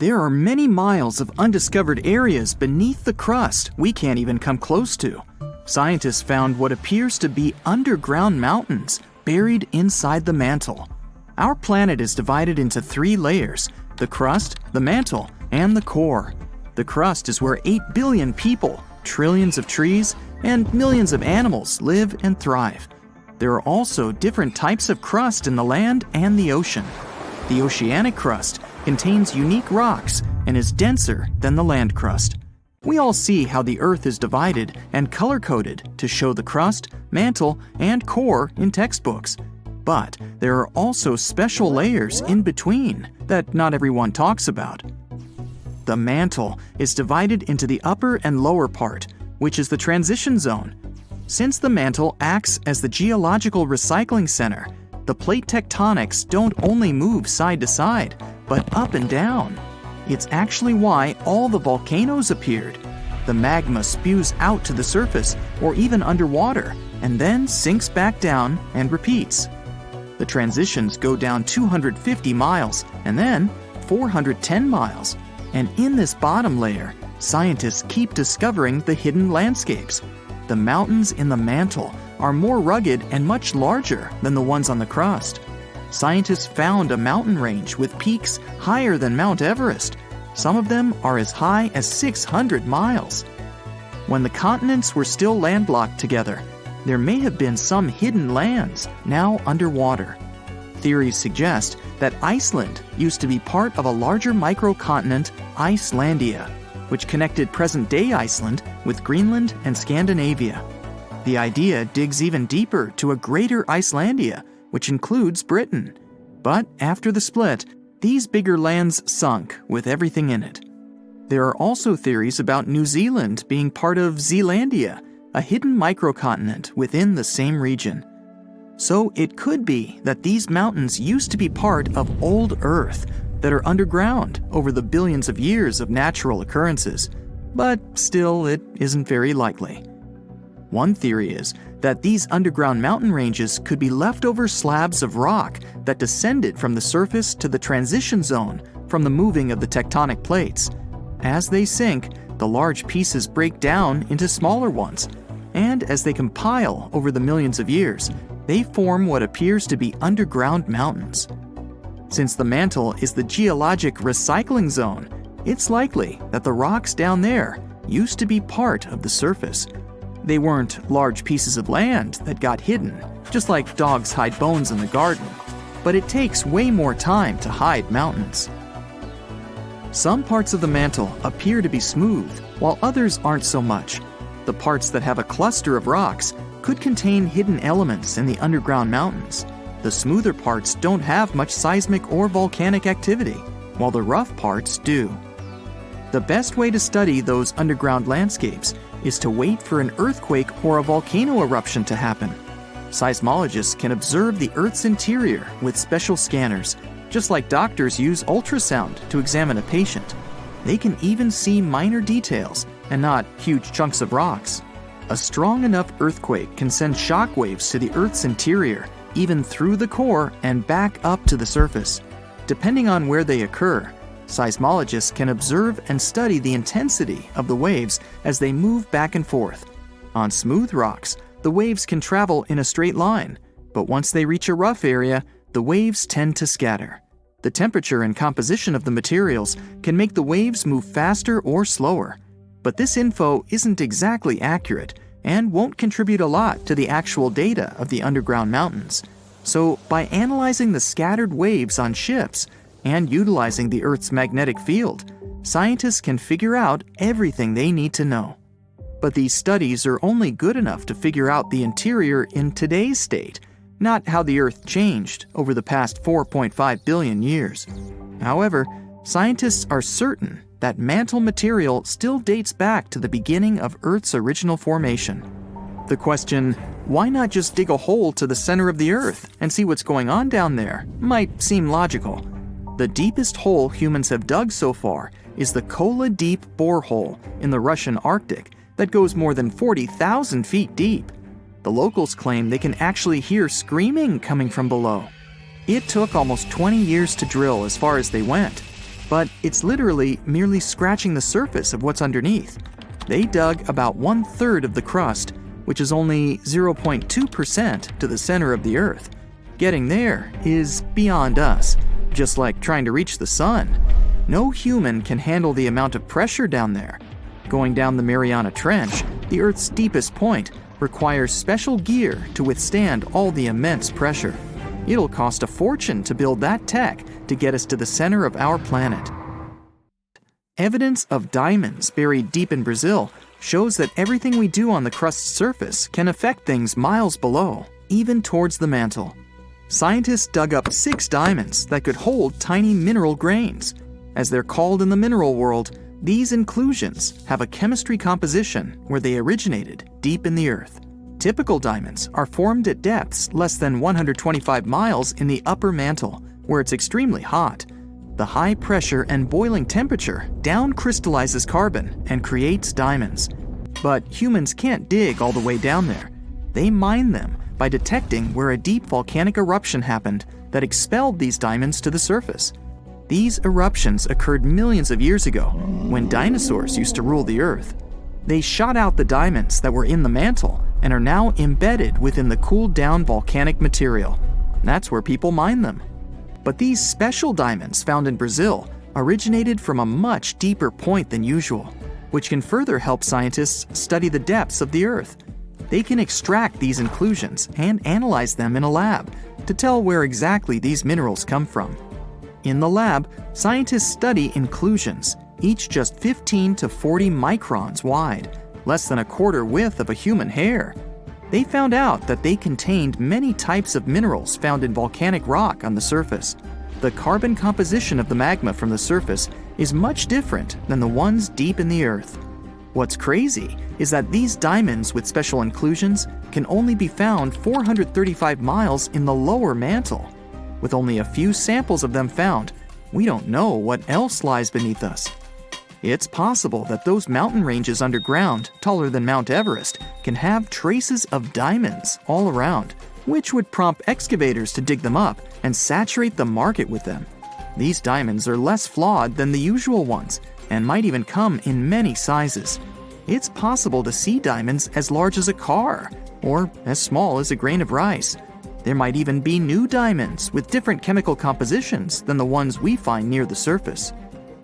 There are many miles of undiscovered areas beneath the crust we can't even come close to. Scientists found what appears to be underground mountains buried inside the mantle. Our planet is divided into 3 layers: the crust, the mantle, and the core. The crust is where 8 billion people, trillions of trees, and millions of animals live and thrive. There are also different types of crust in the land and the ocean. The oceanic crust contains unique rocks and is denser than the land crust. We all see how the Earth is divided and color-coded to show the crust, mantle, and core in textbooks. But there are also special layers in between that not everyone talks about. The mantle is divided into the upper and lower part, which is the transition zone. Since the mantle acts as the geological recycling center, the plate tectonics don't only move side to side, but up and down. It's actually why all the volcanoes appeared. The magma spews out to the surface or even underwater, and then sinks back down and repeats. The transitions go down 250 miles and then 410 miles. And in this bottom layer, scientists keep discovering the hidden landscapes. The mountains in the mantle are more rugged and much larger than the ones on the crust. Scientists found a mountain range with peaks higher than Mount Everest. Some of them are as high as 600 miles. When the continents were still landlocked together, there may have been some hidden lands now underwater. Theories suggest that Iceland used to be part of a larger microcontinent, Icelandia, which connected present-day Iceland with Greenland and Scandinavia. The idea digs even deeper to a greater Icelandia, which includes Britain. But after the split, these bigger lands sunk with everything in it. There are also theories about New Zealand being part of Zealandia, a hidden microcontinent within the same region. So it could be that these mountains used to be part of old Earth that are underground over the billions of years of natural occurrences. But still, it isn't very likely. One theory is that these underground mountain ranges could be leftover slabs of rock that descended from the surface to the transition zone from the moving of the tectonic plates. As they sink, the large pieces break down into smaller ones, and as they compile over the millions of years, they form what appears to be underground mountains. Since the mantle is the geologic recycling zone, it's likely that the rocks down there used to be part of the surface. They weren't large pieces of land that got hidden, just like dogs hide bones in the garden, but it takes way more time to hide mountains. Some parts of the mantle appear to be smooth, while others aren't so much. The parts that have a cluster of rocks could contain hidden elements in the underground mountains. The smoother parts don't have much seismic or volcanic activity, while the rough parts do. The best way to study those underground landscapes is to wait for an earthquake or a volcano eruption to happen. Seismologists can observe the Earth's interior with special scanners, just like doctors use ultrasound to examine a patient. They can even see minor details and not huge chunks of rocks. A strong enough earthquake can send shock waves to the Earth's interior, even through the core and back up to the surface. Depending on where they occur, seismologists can observe and study the intensity of the waves as they move back and forth. On smooth rocks, the waves can travel in a straight line, but once they reach a rough area, the waves tend to scatter. The temperature and composition of the materials can make the waves move faster or slower. But this info isn't exactly accurate and won't contribute a lot to the actual data of the underground mountains. So by analyzing the scattered waves on ships and utilizing the Earth's magnetic field, scientists can figure out everything they need to know. But these studies are only good enough to figure out the interior in today's state, not how the Earth changed over the past 4.5 billion years. However, scientists are certain that mantle material still dates back to the beginning of Earth's original formation. The question, why not just dig a hole to the center of the Earth and see what's going on down there, might seem logical. The deepest hole humans have dug so far is the Kola Deep borehole in the Russian Arctic that goes more than 40,000 feet deep. The locals claim they can actually hear screaming coming from below. It took almost 20 years to drill as far as they went. but it's literally merely scratching the surface of what's underneath. They dug about 1/3 of the crust, which is only 0.2% to the center of the Earth. Getting there is beyond us, just like trying to reach the sun. No human can handle the amount of pressure down there. Going down the Mariana Trench, the Earth's deepest point, requires special gear to withstand all the immense pressure. It'll cost a fortune to build that tech to get us to the center of our planet. Evidence of diamonds buried deep in Brazil shows that everything we do on the crust's surface can affect things miles below, even towards the mantle. Scientists dug up 6 diamonds that could hold tiny mineral grains. As they're called in the mineral world, these inclusions have a chemistry composition where they originated deep in the Earth. Typical diamonds are formed at depths less than 125 miles in the upper mantle, where it's extremely hot. The high pressure and boiling temperature down crystallizes carbon and creates diamonds. But humans can't dig all the way down there. They mine them by detecting where a deep volcanic eruption happened that expelled these diamonds to the surface. These eruptions occurred millions of years ago, when dinosaurs used to rule the Earth. They shot out the diamonds that were in the mantle and are now embedded within the cooled down volcanic material. That's where people mine them. But these special diamonds found in Brazil originated from a much deeper point than usual, which can further help scientists study the depths of the Earth. They can extract these inclusions and analyze them in a lab to tell where exactly these minerals come from. In the lab, scientists study inclusions, each just 15 to 40 microns wide, less than a quarter width of a human hair. They found out that they contained many types of minerals found in volcanic rock on the surface. The carbon composition of the magma from the surface is much different than the ones deep in the Earth. What's crazy is that these diamonds with special inclusions can only be found 435 miles in the lower mantle. With only a few samples of them found, we don't know what else lies beneath us. It's possible that those mountain ranges underground, taller than Mount Everest, can have traces of diamonds all around, which would prompt excavators to dig them up and saturate the market with them. These diamonds are less flawed than the usual ones and might even come in many sizes. It's possible to see diamonds as large as a car or as small as a grain of rice. There might even be new diamonds with different chemical compositions than the ones we find near the surface.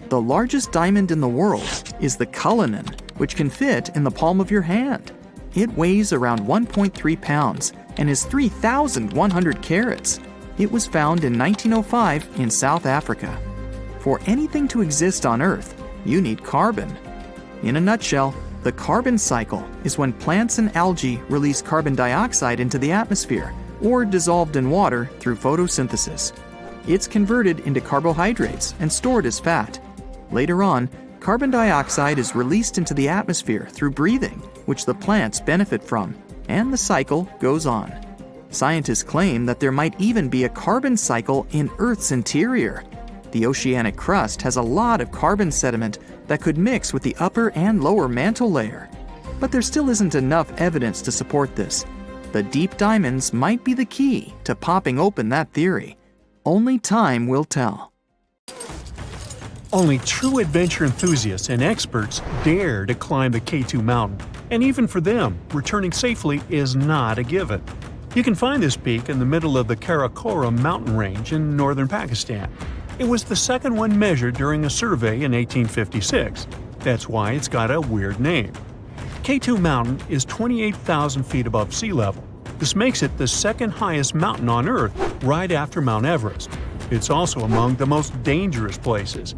The largest diamond in the world is the Cullinan, which can fit in the palm of your hand. It weighs around 1.3 pounds and is 3,100 carats. It was found in 1905 in South Africa. For anything to exist on Earth, you need carbon. In a nutshell, the carbon cycle is when plants and algae release carbon dioxide into the atmosphere or dissolved in water through photosynthesis. It's converted into carbohydrates and stored as fat. Later on, carbon dioxide is released into the atmosphere through breathing, which the plants benefit from, and the cycle goes on. Scientists claim that there might even be a carbon cycle in Earth's interior. The oceanic crust has a lot of carbon sediment that could mix with the upper and lower mantle layer. But there still isn't enough evidence to support this. The deep diamonds might be the key to popping open that theory. Only time will tell. Only true adventure enthusiasts and experts dare to climb the K2 mountain, and even for them, returning safely is not a given. You can find this peak in the middle of the Karakoram mountain range in northern Pakistan. It was the second one measured during a survey in 1856. That's why it's got a weird name. K2 mountain is 28,000 feet above sea level. This makes it the second highest mountain on Earth, right after Mount Everest. It's also among the most dangerous places.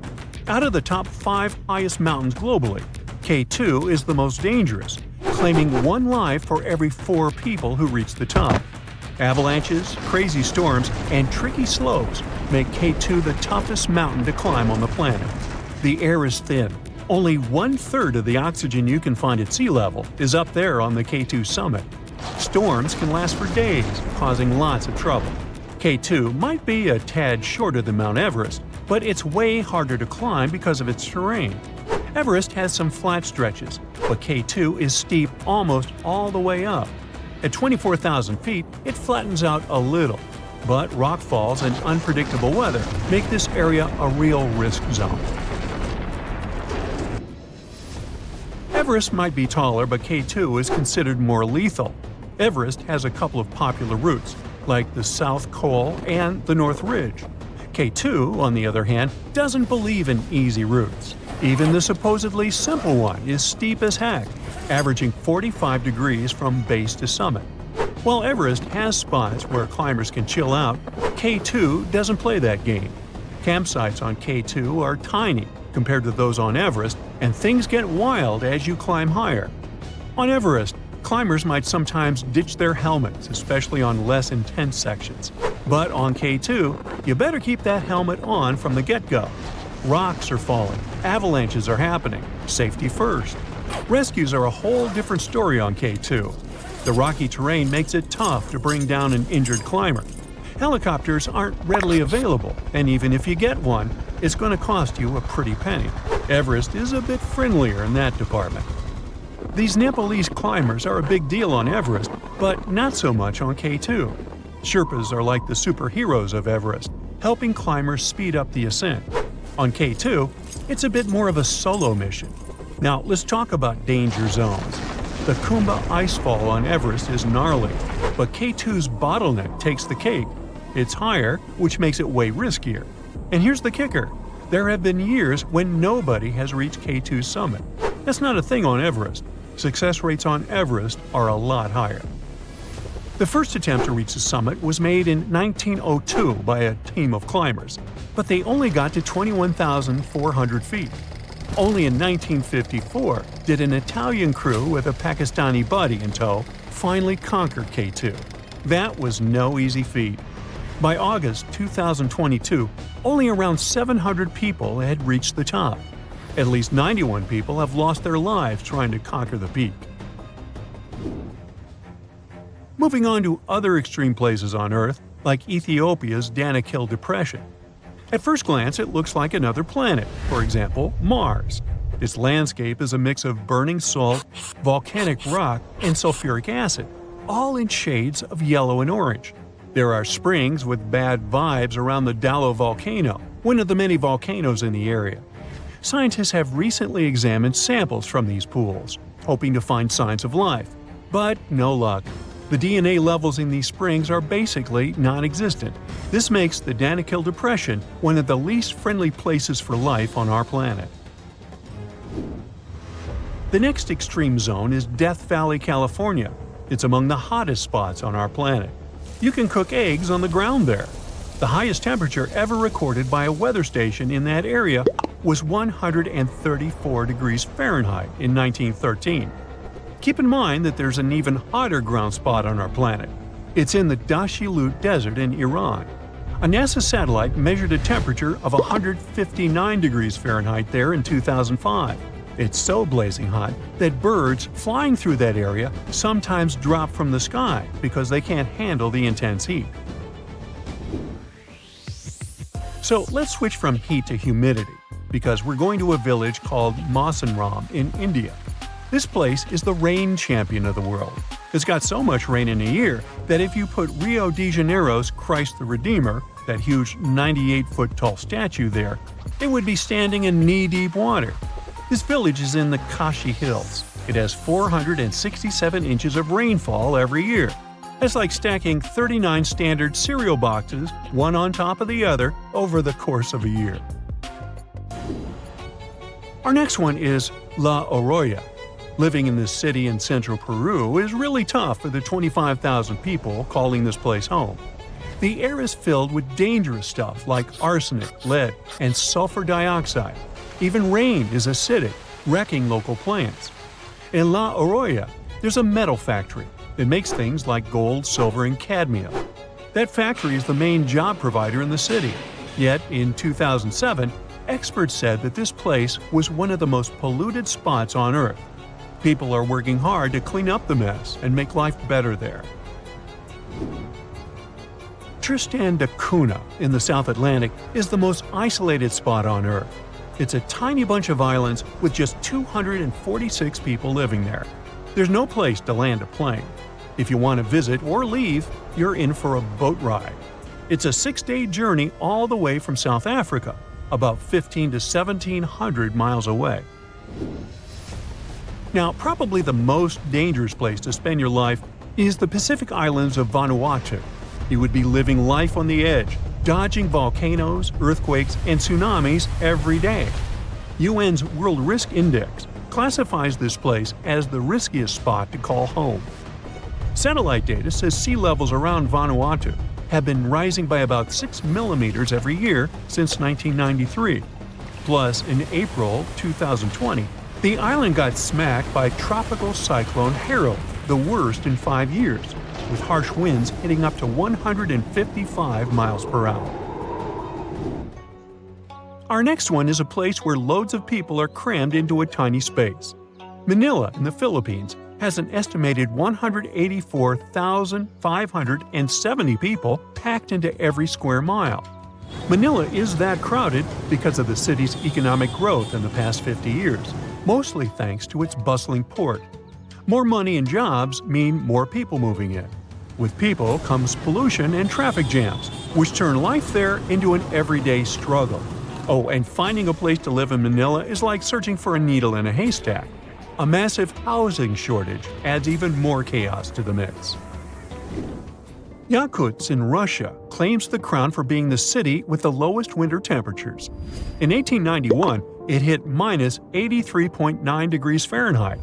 Out of the top 5 highest mountains globally, K2 is the most dangerous, claiming 1 life for every 4 people who reach the top. Avalanches, crazy storms, and tricky slopes make K2 the toughest mountain to climb on the planet. The air is thin. Only 1/3 of the oxygen you can find at sea level is up there on the K2 summit. Storms can last for days, causing lots of trouble. K2 might be a tad shorter than Mount Everest, but it's way harder to climb because of its terrain. Everest has some flat stretches, but K2 is steep almost all the way up. At 24,000 feet, it flattens out a little. but rockfalls and unpredictable weather make this area a real risk zone. Everest might be taller, but K2 is considered more lethal. Everest has a couple of popular routes, like the South Col and the North Ridge. K2, on the other hand, doesn't believe in easy routes. Even the supposedly simple one is steep as heck, averaging 45 degrees from base to summit. While Everest has spots where climbers can chill out, K2 doesn't play that game. Campsites on K2 are tiny compared to those on Everest, and things get wild as you climb higher. On Everest, climbers might sometimes ditch their helmets, especially on less intense sections. But on K2, you better keep that helmet on from the get-go. Rocks are falling, avalanches are happening, safety first. Rescues are a whole different story on K2. The rocky terrain makes it tough to bring down an injured climber. Helicopters aren't readily available, and even if you get one, it's going to cost you a pretty penny. Everest is a bit friendlier in that department. These Nepalese climbers are a big deal on Everest, but not so much on K2. Sherpas are like the superheroes of Everest, helping climbers speed up the ascent. On K2, it's a bit more of a solo mission. Now, let's talk about danger zones. The Khumbu icefall on Everest is gnarly, but K2's bottleneck takes the cake. It's higher, which makes it way riskier. And here's the kicker. There have been years when nobody has reached K2's summit. That's not a thing on Everest. Success rates on Everest are a lot higher. The first attempt to reach the summit was made in 1902 by a team of climbers, but they only got to 21,400 feet. Only in 1954 did an Italian crew with a Pakistani buddy in tow finally conquer K2. That was no easy feat. By August 2022, only around 700 people had reached the top. At least 91 people have lost their lives trying to conquer the peak. Moving on to other extreme places on Earth, like Ethiopia's Danakil Depression. At first glance, it looks like another planet, for example, Mars. Its landscape is a mix of burning salt, volcanic rock, and sulfuric acid, all in shades of yellow and orange. There are springs with bad vibes around the Dalo volcano, one of the many volcanoes in the area. Scientists have recently examined samples from these pools, hoping to find signs of life. But no luck. The DNA levels in these springs are basically non-existent. This makes the Danakil Depression one of the least friendly places for life on our planet. The next extreme zone is Death Valley, California. It's among the hottest spots on our planet. You can cook eggs on the ground there. The highest temperature ever recorded by a weather station in that area was 134 degrees Fahrenheit in 1913. Keep in mind that there's an even hotter ground spot on our planet. It's in the Dashilut Desert in Iran. A NASA satellite measured a temperature of 159 degrees Fahrenheit there in 2005. It's so blazing hot that birds flying through that area sometimes drop from the sky because they can't handle the intense heat. So let's switch from heat to humidity, because we're going to a village called Mawsynram in India. This place is the rain champion of the world. It's got so much rain in a year that if you put Rio de Janeiro's Christ the Redeemer, that huge 98-foot-tall statue there, it would be standing in knee-deep water. This village is in the Kashi Hills. It has 467 inches of rainfall every year. That's like stacking 39 standard cereal boxes, one on top of the other, over the course of a year. Our next one is La Oroya. Living in this city in central Peru is really tough for the 25,000 people calling this place home. The air is filled with dangerous stuff like arsenic, lead, and sulfur dioxide. Even rain is acidic, wrecking local plants. In La Oroya, there's a metal factory that makes things like gold, silver, and cadmium. That factory is the main job provider in the city. Yet, in 2007, experts said that this place was one of the most polluted spots on Earth. People are working hard to clean up the mess and make life better there. Tristan da Cunha in the South Atlantic is the most isolated spot on Earth. It's a tiny bunch of islands with just 246 people living there. There's no place to land a plane. If you want to visit or leave, you're in for a boat ride. It's a 6-day journey all the way from South Africa, about 15 to 1,700 miles away. Now, probably the most dangerous place to spend your life is the Pacific Islands of Vanuatu. You would be living life on the edge, dodging volcanoes, earthquakes, and tsunamis every day. UN's World Risk Index classifies this place as the riskiest spot to call home. Satellite data says sea levels around Vanuatu have been rising by about 6 millimeters every year since 1993. Plus, in April 2020, the island got smacked by Tropical Cyclone Harold, the worst in 5 years, with harsh winds hitting up to 155 miles per hour. Our next one is a place where loads of people are crammed into a tiny space. Manila in the Philippines has an estimated 184,570 people packed into every square mile. Manila is that crowded because of the city's economic growth in the past 50 years, mostly thanks to its bustling port. More money and jobs mean more people moving in. With people comes pollution and traffic jams, which turn life there into an everyday struggle. Oh, and finding a place to live in Manila is like searching for a needle in a haystack. A massive housing shortage adds even more chaos to the mix. Yakutsk in Russia claims the crown for being the city with the lowest winter temperatures. In 1891, it hit minus 83.9 degrees Fahrenheit.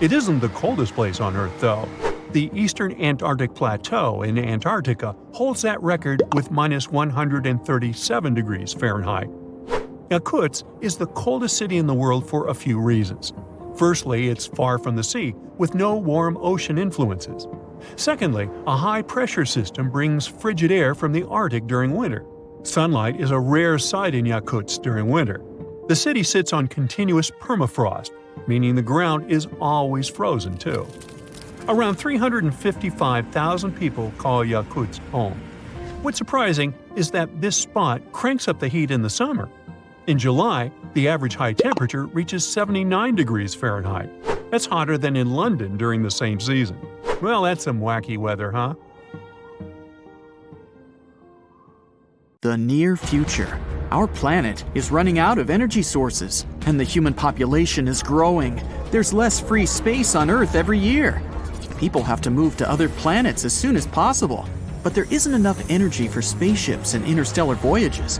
It isn't the coldest place on Earth, though. The Eastern Antarctic Plateau in Antarctica holds that record with minus 137 degrees Fahrenheit. Yakutsk is the coldest city in the world for a few reasons. Firstly, it's far from the sea, with no warm ocean influences. Secondly, a high-pressure system brings frigid air from the Arctic during winter. Sunlight is a rare sight in Yakutsk during winter. The city sits on continuous permafrost, meaning the ground is always frozen, too. Around 355,000 people call Yakutsk home. What's surprising is that this spot cranks up the heat in the summer. In July, the average high temperature reaches 79 degrees Fahrenheit. That's hotter than in London during the same season. Well, that's some wacky weather, huh? The near future. Our planet is running out of energy sources, and the human population is growing. There's less free space on Earth every year. People have to move to other planets as soon as possible, but there isn't enough energy for spaceships and interstellar voyages.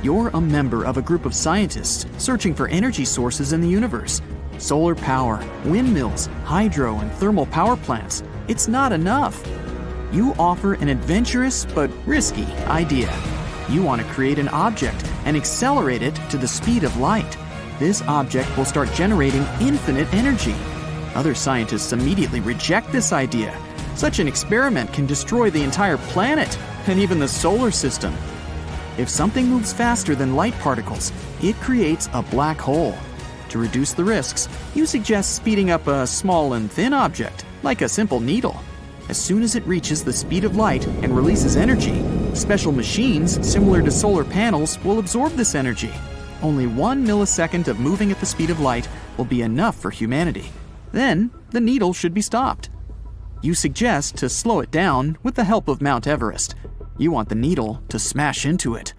You're a member of a group of scientists searching for energy sources in the universe. Solar power, windmills, hydro, and thermal power plants. It's not enough. You offer an adventurous but risky idea. You want to create an object and accelerate it to the speed of light. This object will start generating infinite energy. Other scientists immediately reject this idea. Such an experiment can destroy the entire planet and even the solar system. If something moves faster than light particles, it creates a black hole. To reduce the risks, you suggest speeding up a small and thin object, like a simple needle. As soon as it reaches the speed of light and releases energy, special machines similar to solar panels will absorb this energy. Only 1 millisecond of moving at the speed of light will be enough for humanity. Then, the needle should be stopped. You suggest to slow it down with the help of Mount Everest. You want the needle to smash into it.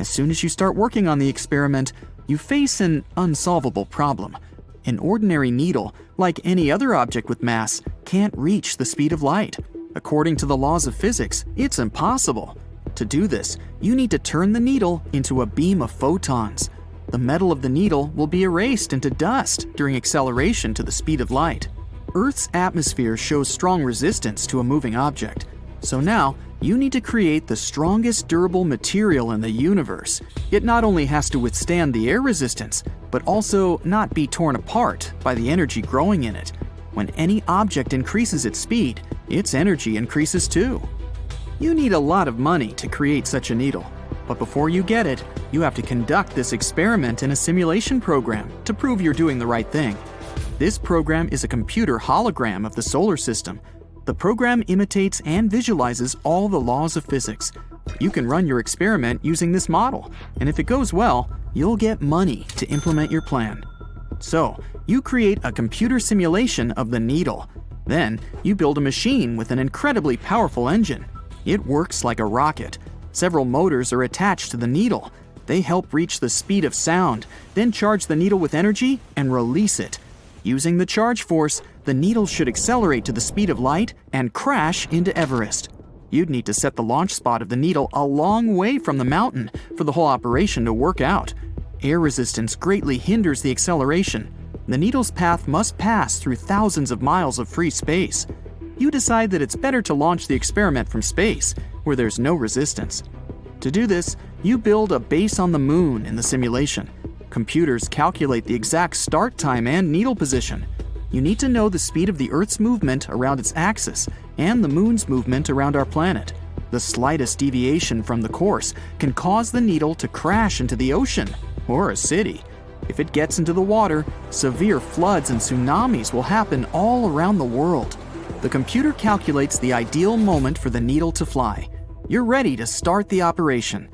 As soon as you start working on the experiment, you face an unsolvable problem. An ordinary needle, like any other object with mass, can't reach the speed of light. According to the laws of physics, it's impossible. To do this, you need to turn the needle into a beam of photons. The metal of the needle will be erased into dust during acceleration to the speed of light. Earth's atmosphere shows strong resistance to a moving object. So now, you need to create the strongest durable material in the universe. It not only has to withstand the air resistance, but also not be torn apart by the energy growing in it. When any object increases its speed, its energy increases too. You need a lot of money to create such a needle. But before you get it, you have to conduct this experiment in a simulation program to prove you're doing the right thing. This program is a computer hologram of the solar system. The program imitates and visualizes all the laws of physics. You can run your experiment using this model, and if it goes well, you'll get money to implement your plan. So, you create a computer simulation of the needle. Then, you build a machine with an incredibly powerful engine. It works like a rocket. Several motors are attached to the needle. They help reach the speed of sound, then charge the needle with energy and release it. Using the charge force, the needle should accelerate to the speed of light and crash into Everest. You'd need to set the launch spot of the needle a long way from the mountain for the whole operation to work out. Air resistance greatly hinders the acceleration. The needle's path must pass through thousands of miles of free space. You decide that it's better to launch the experiment from space, where there's no resistance. To do this, you build a base on the moon in the simulation. Computers calculate the exact start time and needle position. You need to know the speed of the Earth's movement around its axis and the moon's movement around our planet. The slightest deviation from the course can cause the needle to crash into the ocean or a city. If it gets into the water, severe floods and tsunamis will happen all around the world. The computer calculates the ideal moment for the needle to fly. You're ready to start the operation.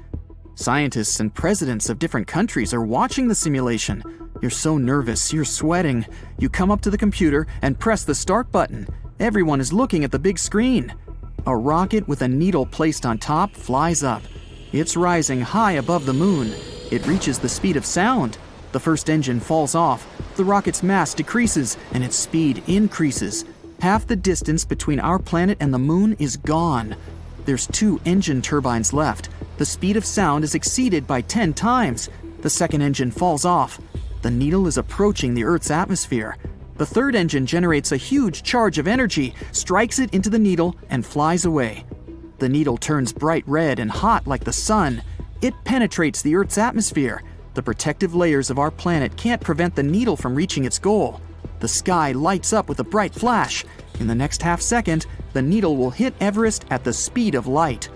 Scientists and presidents of different countries are watching the simulation. You're so nervous, you're sweating. You come up to the computer and press the start button. Everyone is looking at the big screen. A rocket with a needle placed on top flies up. It's rising high above the moon. It reaches the speed of sound. The first engine falls off. The rocket's mass decreases and its speed increases. Half the distance between our planet and the moon is gone. There's 2 engine turbines left. The speed of sound is exceeded by 10 times. The second engine falls off. The needle is approaching the Earth's atmosphere. The third engine generates a huge charge of energy, strikes it into the needle, and flies away. The needle turns bright red and hot like the sun. It penetrates the Earth's atmosphere. The protective layers of our planet can't prevent the needle from reaching its goal. The sky lights up with a bright flash. In the next half second, the needle will hit Everest at the speed of light.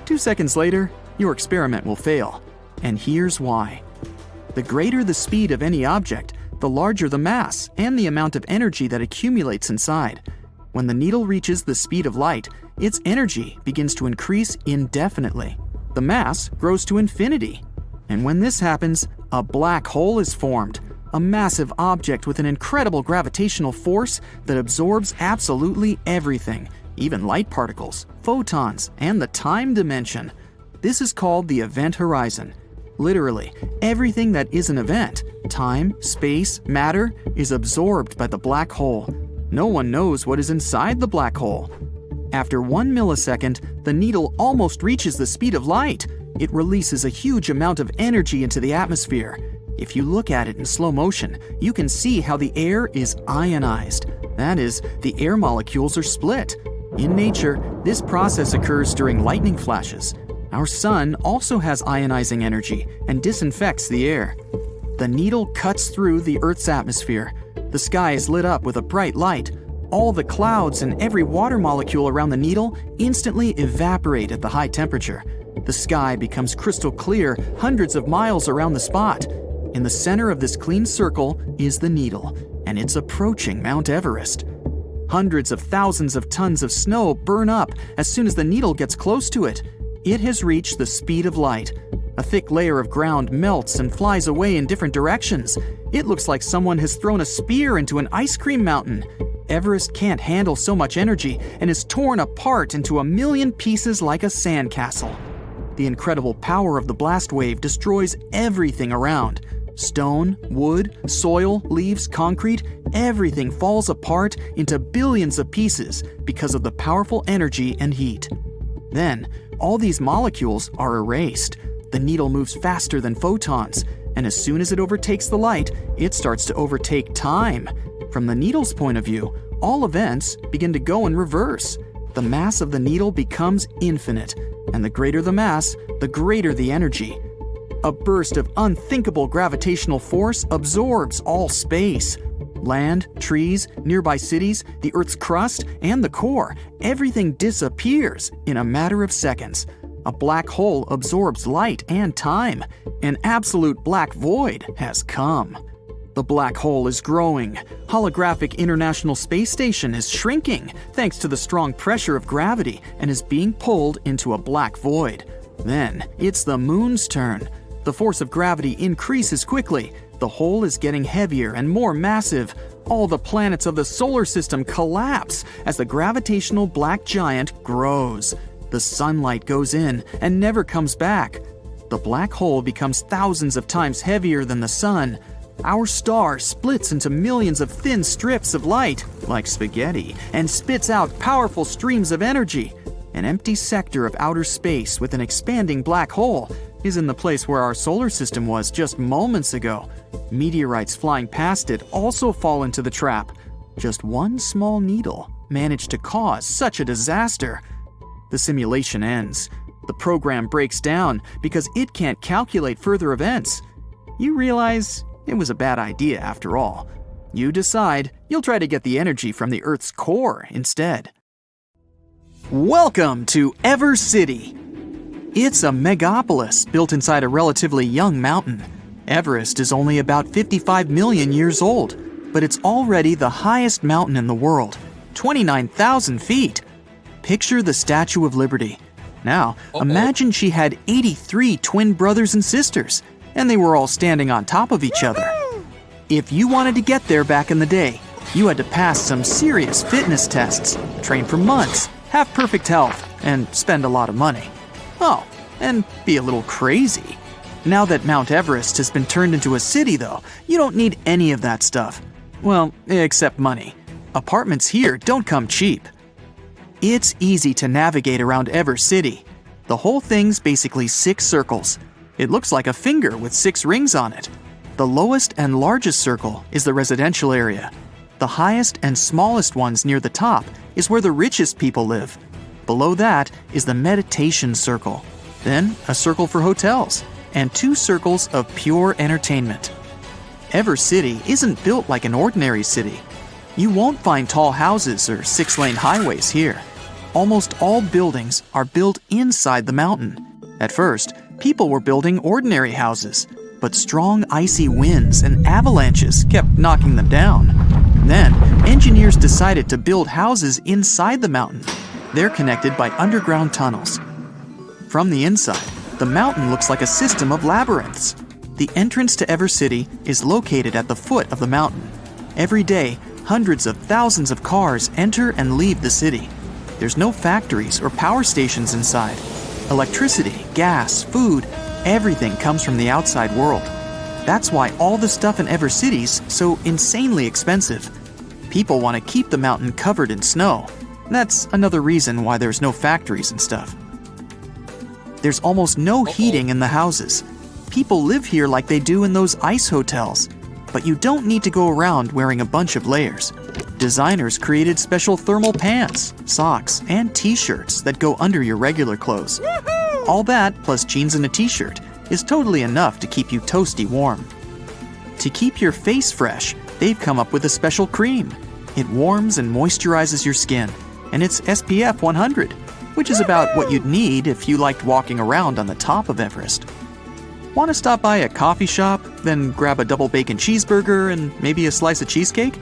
2 seconds later, your experiment will fail. And here's why. The greater the speed of any object, the larger the mass and the amount of energy that accumulates inside. When the needle reaches the speed of light, its energy begins to increase indefinitely. The mass grows to infinity. And when this happens, a black hole is formed, a massive object with an incredible gravitational force that absorbs absolutely everything, even light particles, photons, and the time dimension. This is called the event horizon. Literally, everything that is an event, time, space, matter, is absorbed by the black hole. No one knows what is inside the black hole. After 1 millisecond, the needle almost reaches the speed of light. It releases a huge amount of energy into the atmosphere. If you look at it in slow motion, you can see how the air is ionized. That is, the air molecules are split. In nature, this process occurs during lightning flashes. Our sun also has ionizing energy and disinfects the air. The needle cuts through the Earth's atmosphere. The sky is lit up with a bright light. All the clouds and every water molecule around the needle instantly evaporate at the high temperature. The sky becomes crystal clear hundreds of miles around the spot. In the center of this clean circle is the needle, and it's approaching Mount Everest. Hundreds of thousands of tons of snow burn up as soon as the needle gets close to it. It has reached the speed of light. A thick layer of ground melts and flies away in different directions. It looks like someone has thrown a spear into an ice cream mountain. Everest can't handle so much energy and is torn apart into a million pieces like a sandcastle. The incredible power of the blast wave destroys everything around. Stone, wood, soil, leaves, concrete, everything falls apart into billions of pieces because of the powerful energy and heat. Then, all these molecules are erased. The needle moves faster than photons, and as soon as it overtakes the light, it starts to overtake time. From the needle's point of view, all events begin to go in reverse. The mass of the needle becomes infinite, and the greater the mass, the greater the energy. A burst of unthinkable gravitational force absorbs all space. Land, trees, nearby cities, the Earth's crust, and the core, everything disappears in a matter of seconds. A black hole absorbs light and time. An absolute black void has come. The black hole is growing. Holographic International Space Station is shrinking thanks to the strong pressure of gravity and is being pulled into a black void. Then it's the moon's turn. The force of gravity increases quickly. The hole is getting heavier and more massive. All the planets of the solar system collapse as the gravitational black giant grows. The sunlight goes in and never comes back. The black hole becomes thousands of times heavier than the sun. Our star splits into millions of thin strips of light, like spaghetti, and spits out powerful streams of energy. An empty sector of outer space with an expanding black hole is in the place where our solar system was just moments ago. Meteorites flying past it also fall into the trap. Just one small needle managed to cause such a disaster. The simulation ends. The program breaks down because it can't calculate further events. You realize it was a bad idea after all. You decide you'll try to get the energy from the Earth's core instead. Welcome to Everest City. It's a megapolis built inside a relatively young mountain. Everest is only about 55 million years old, but it's already the highest mountain in the world, 29,000 feet. Picture the Statue of Liberty. Now, imagine she had 83 twin brothers and sisters, and they were all standing on top of each other. If you wanted to get there back in the day, you had to pass some serious fitness tests, train for months, have perfect health, and spend a lot of money. Oh, and be a little crazy. Now that Mount Everest has been turned into a city, though, you don't need any of that stuff. Well, except money. Apartments here don't come cheap. It's easy to navigate around Everest City. The whole thing's basically 6 circles. It looks like a finger with 6 rings on it. The lowest and largest circle is the residential area. The highest and smallest ones near the top is where the richest people live. Below that is the meditation circle. Then a circle for hotels, and 2 circles of pure entertainment. Everest City isn't built like an ordinary city. You won't find tall houses or 6-lane highways here. Almost all buildings are built inside the mountain. At first, people were building ordinary houses, but strong icy winds and avalanches kept knocking them down. Then, engineers decided to build houses inside the mountain. They're connected by underground tunnels. From the inside, the mountain looks like a system of labyrinths. The entrance to Everest City is located at the foot of the mountain. Every day, hundreds of thousands of cars enter and leave the city. There's no factories or power stations inside. Electricity, gas, food, everything comes from the outside world. That's why all the stuff in Everest City's so insanely expensive. People want to keep the mountain covered in snow. That's another reason why there's no factories and stuff. There's almost no heating in the houses. People live here like they do in those ice hotels. But you don't need to go around wearing a bunch of layers. Designers created special thermal pants, socks, and t-shirts that go under your regular clothes. All that, plus jeans and a t-shirt, is totally enough to keep you toasty warm. To keep your face fresh, they've come up with a special cream. It warms and moisturizes your skin, and it's SPF 100, which is about what you'd need if you liked walking around on the top of Everest. Want to stop by a coffee shop, then grab a double bacon cheeseburger and maybe a slice of cheesecake?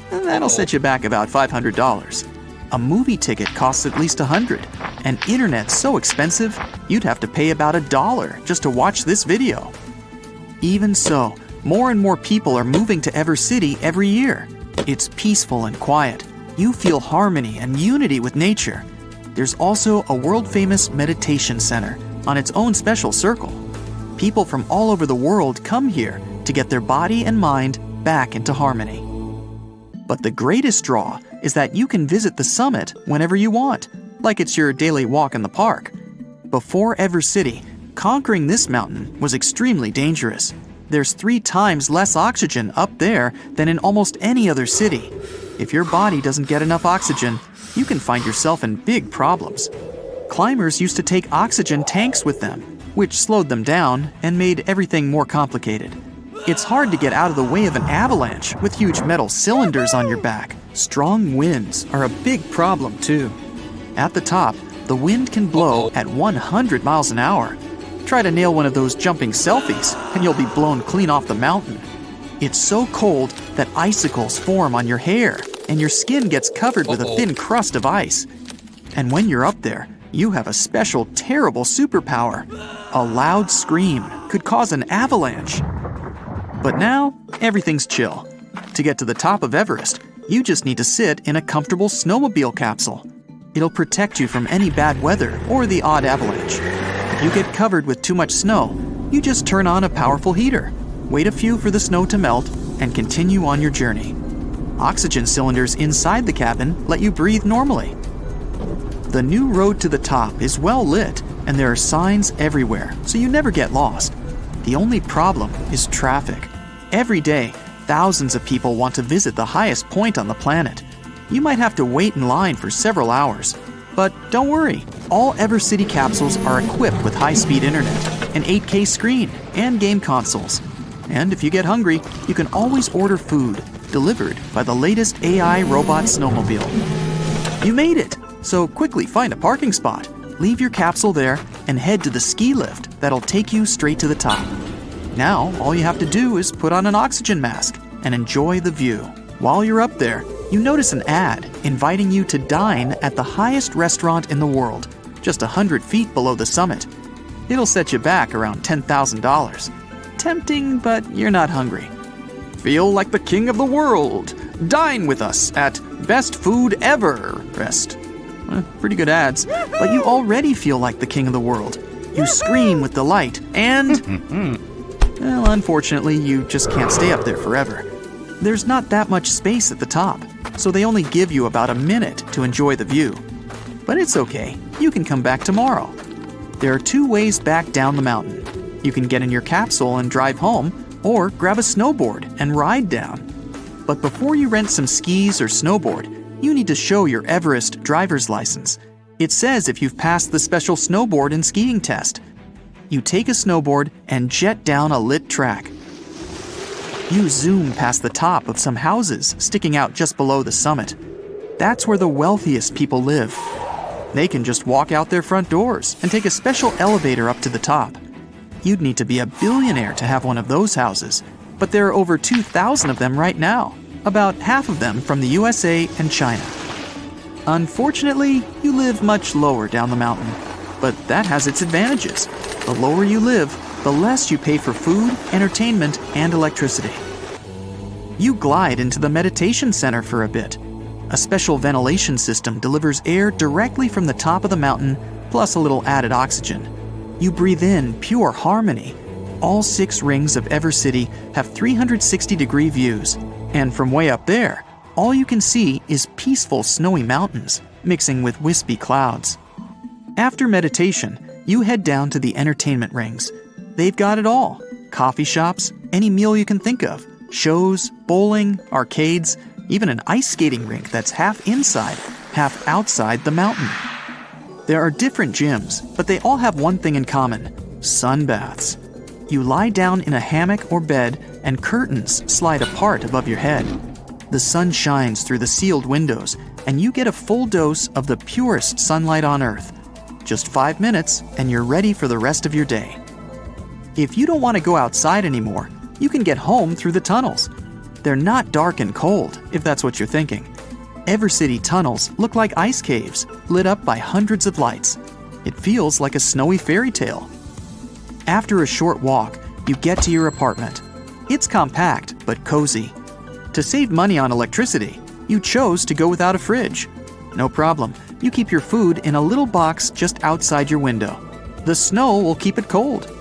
That'll set you back about $500. A movie ticket costs at least $100, and internet's so expensive, you'd have to pay about $1 just to watch this video. Even so, more and more people are moving to Everest City every year. It's peaceful and quiet. You feel harmony and unity with nature. There's also a world-famous meditation center on its own special circle. People from all over the world come here to get their body and mind back into harmony. But the greatest draw is that you can visit the summit whenever you want, like it's your daily walk in the park. Before Everest City, conquering this mountain was extremely dangerous. There's 3 times less oxygen up there than in almost any other city. If your body doesn't get enough oxygen, you can find yourself in big problems. Climbers used to take oxygen tanks with them, which slowed them down and made everything more complicated. It's hard to get out of the way of an avalanche with huge metal cylinders on your back. Strong winds are a big problem too. At the top, the wind can blow at 100 miles an hour. Try to nail one of those jumping selfies and you'll be blown clean off the mountain. It's so cold that icicles form on your hair and your skin gets covered with a thin crust of ice. And when you're up there, you have a special terrible superpower. A loud scream could cause an avalanche. But now, everything's chill. To get to the top of Everest, you just need to sit in a comfortable snowmobile capsule. It'll protect you from any bad weather or the odd avalanche. If you get covered with too much snow, you just turn on a powerful heater, wait a few for the snow to melt, and continue on your journey. Oxygen cylinders inside the cabin let you breathe normally. The new road to the top is well lit, and there are signs everywhere, so you never get lost. The only problem is traffic. Every day, thousands of people want to visit the highest point on the planet. You might have to wait in line for several hours. But don't worry, all EverCity capsules are equipped with high-speed internet, an 8K screen, and game consoles. And if you get hungry, you can always order food, delivered by the latest AI robot snowmobile. You made it! So quickly find a parking spot, leave your capsule there, and head to the ski lift that'll take you straight to the top. Now, all you have to do is put on an oxygen mask and enjoy the view. While you're up there, you notice an ad inviting you to dine at the highest restaurant in the world, just 100 feet below the summit. It'll set you back around $10,000. Tempting, but you're not hungry. Feel like the king of the world. Dine with us at Best Food Everest. Pretty good ads, but you already feel like the king of the world. You scream with delight and... well, unfortunately, you just can't stay up there forever. There's not that much space at the top, so they only give you about a minute to enjoy the view. But it's okay, you can come back tomorrow. There are 2 ways back down the mountain. You can get in your capsule and drive home, or grab a snowboard and ride down. But before you rent some skis or snowboard, you need to show your Everest driver's license. It says if you've passed the special snowboard and skiing test. You take a snowboard and jet down a lit track. You zoom past the top of some houses sticking out just below the summit. That's where the wealthiest people live. They can just walk out their front doors and take a special elevator up to the top. You'd need to be a billionaire to have one of those houses, but there are over 2,000 of them right now, about half of them from the USA and China. Unfortunately, you live much lower down the mountain, but that has its advantages. The lower you live, the less you pay for food, entertainment, and electricity. You glide into the meditation center for a bit. A special ventilation system delivers air directly from the top of the mountain, plus a little added oxygen. You breathe in pure harmony. All 6 rings of EverCity have 360-degree views, and from way up there, all you can see is peaceful snowy mountains, mixing with wispy clouds. After meditation, you head down to the entertainment rings. They've got it all. Coffee shops, any meal you can think of, shows, bowling, arcades, even an ice skating rink that's half inside, half outside the mountain. There are different gyms, but they all have one thing in common: sunbaths. You lie down in a hammock or bed, and curtains slide apart above your head. The sun shines through the sealed windows, and you get a full dose of the purest sunlight on Earth. Just 5 minutes, and you're ready for the rest of your day. If you don't want to go outside anymore, you can get home through the tunnels. They're not dark and cold, if that's what you're thinking. EverCity tunnels look like ice caves, lit up by hundreds of lights. It feels like a snowy fairy tale. After a short walk, you get to your apartment. It's compact, but cozy. To save money on electricity, you chose to go without a fridge. No problem, you keep your food in a little box just outside your window. The snow will keep it cold.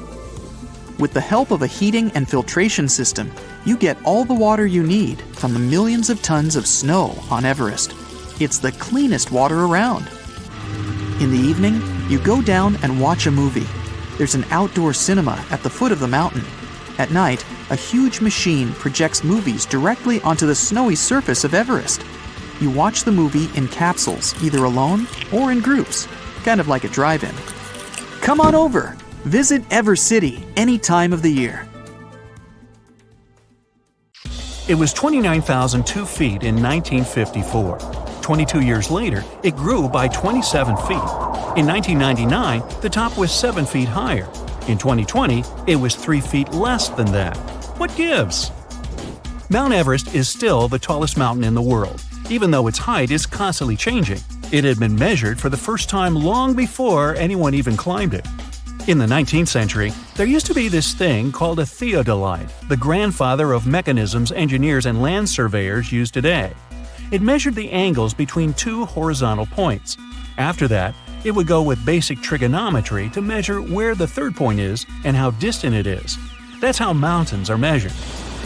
With the help of a heating and filtration system, you get all the water you need from the millions of tons of snow on Everest. It's the cleanest water around. In the evening, you go down and watch a movie. There's an outdoor cinema at the foot of the mountain. At night, a huge machine projects movies directly onto the snowy surface of Everest. You watch the movie in capsules, either alone or in groups, kind of like a drive-in. Come on over! Visit EverCity any time of the year. It was 29,002 feet in 1954. 22 years later, it grew by 27 feet. In 1999, the top was 7 feet higher. In 2020, it was 3 feet less than that. What gives? Mount Everest is still the tallest mountain in the world, even though its height is constantly changing. It had been measured for the first time long before anyone even climbed it. In the 19th century, there used to be this thing called a theodolite, the grandfather of mechanisms engineers and land surveyors use today. It measured the angles between 2 horizontal points. After that, it would go with basic trigonometry to measure where the third point is and how distant it is. That's how mountains are measured.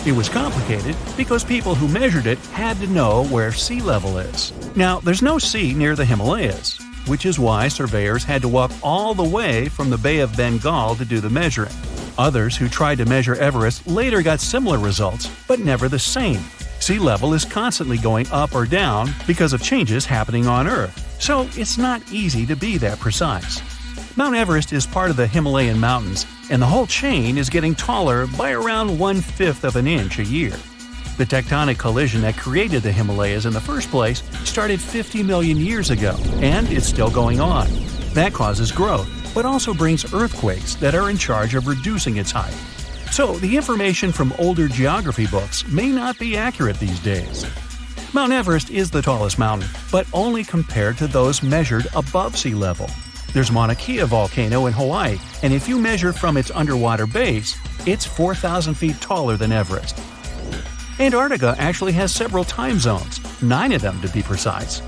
It was complicated because people who measured it had to know where sea level is. Now, there's no sea near the Himalayas, which is why surveyors had to walk all the way from the Bay of Bengal to do the measuring. Others who tried to measure Everest later got similar results, but never the same. Sea level is constantly going up or down because of changes happening on Earth, so it's not easy to be that precise. Mount Everest is part of the Himalayan mountains, and the whole chain is getting taller by around 1/5 of an inch a year. The tectonic collision that created the Himalayas in the first place started 50 million years ago, and it's still going on. That causes growth, but also brings earthquakes that are in charge of reducing its height. So the information from older geography books may not be accurate these days. Mount Everest is the tallest mountain, but only compared to those measured above sea level. There's Mauna Kea volcano in Hawaii, and if you measure from its underwater base, it's 4,000 feet taller than Everest. Antarctica actually has several time zones, 9 of them to be precise.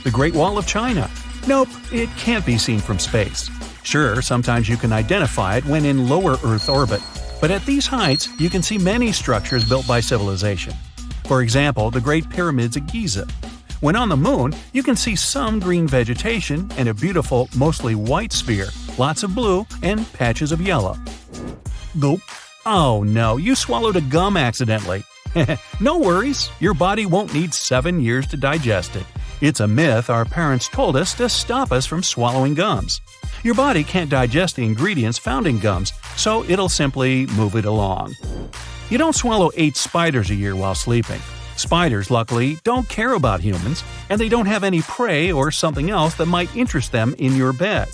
The Great Wall of China. Nope, it can't be seen from space. Sure, sometimes you can identify it when in lower Earth orbit, but at these heights you can see many structures built by civilization. For example, the Great Pyramids of Giza. When on the moon, you can see some green vegetation and a beautiful, mostly white sphere, lots of blue, and patches of yellow. Gulp. Oh no, you swallowed a gum accidentally. No worries, your body won't need 7 years to digest it. It's a myth our parents told us to stop us from swallowing gums. Your body can't digest the ingredients found in gums, so it'll simply move it along. You don't swallow 8 spiders a year while sleeping. Spiders, luckily, don't care about humans, and they don't have any prey or something else that might interest them in your bed.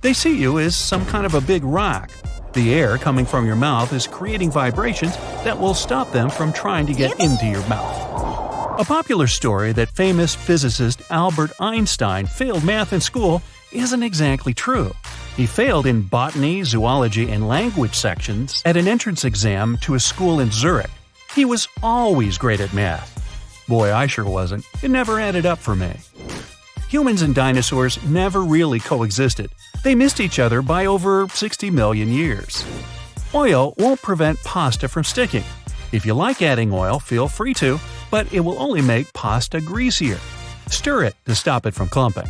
They see you as some kind of a big rock. The air coming from your mouth is creating vibrations that will stop them from trying to get into your mouth. A popular story that famous physicist Albert Einstein failed math in school isn't exactly true. He failed in botany, zoology, and language sections at an entrance exam to a school in Zurich. He was always great at math. Boy, I sure wasn't. It never added up for me. Humans and dinosaurs never really coexisted. They missed each other by over 60 million years. Oil won't prevent pasta from sticking. If you like adding oil, feel free to, but it will only make pasta greasier. Stir it to stop it from clumping.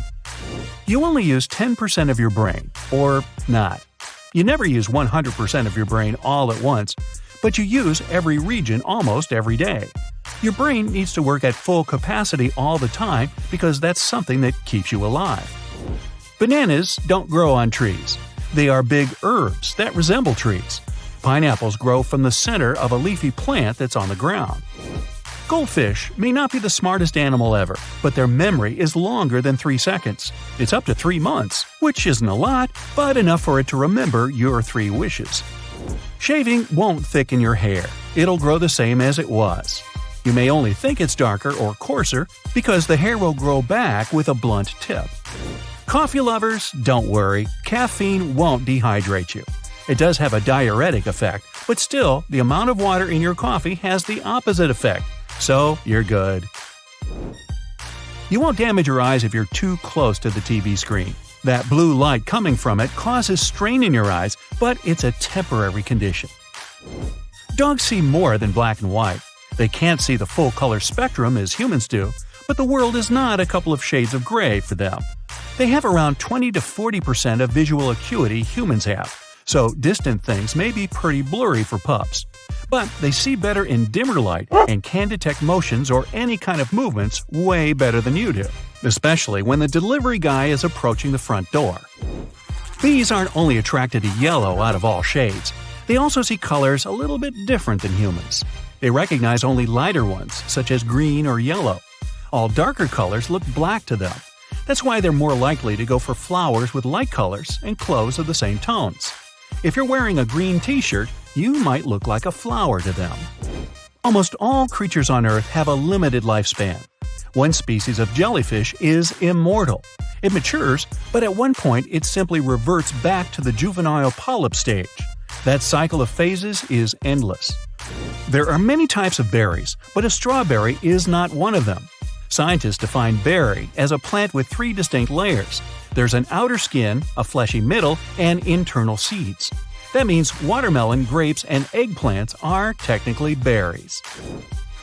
You only use 10% of your brain, or not. You never use 100% of your brain all at once, but you use every region almost every day. Your brain needs to work at full capacity all the time because that's something that keeps you alive. Bananas don't grow on trees. They are big herbs that resemble trees. Pineapples grow from the center of a leafy plant that's on the ground. Goldfish may not be the smartest animal ever, but their memory is longer than 3 seconds. It's up to 3 months, which isn't a lot, but enough for it to remember your 3 wishes. Shaving won't thicken your hair. It'll grow the same as it was. You may only think it's darker or coarser because the hair will grow back with a blunt tip. Coffee lovers, don't worry. Caffeine won't dehydrate you. It does have a diuretic effect, but still, the amount of water in your coffee has the opposite effect, so you're good. You won't damage your eyes if you're too close to the TV screen. That blue light coming from it causes strain in your eyes, but it's a temporary condition. Dogs see more than black and white. They can't see the full color spectrum as humans do, but the world is not a couple of shades of gray for them. They have around 20 to 40% of visual acuity humans have, so distant things may be pretty blurry for pups. But they see better in dimmer light and can detect motions or any kind of movements way better than you do, especially when the delivery guy is approaching the front door. Bees aren't only attracted to yellow out of all shades, they also see colors a little bit different than humans. They recognize only lighter ones, such as green or yellow. All darker colors look black to them. That's why they're more likely to go for flowers with light colors and clothes of the same tones. If you're wearing a green t-shirt, you might look like a flower to them. Almost all creatures on Earth have a limited lifespan. One species of jellyfish is immortal. It matures, but at one point it simply reverts back to the juvenile polyp stage. That cycle of phases is endless. There are many types of berries, but a strawberry is not one of them. Scientists define berry as a plant with three distinct layers. There's an outer skin, a fleshy middle, and internal seeds. That means watermelon, grapes, and eggplants are technically berries.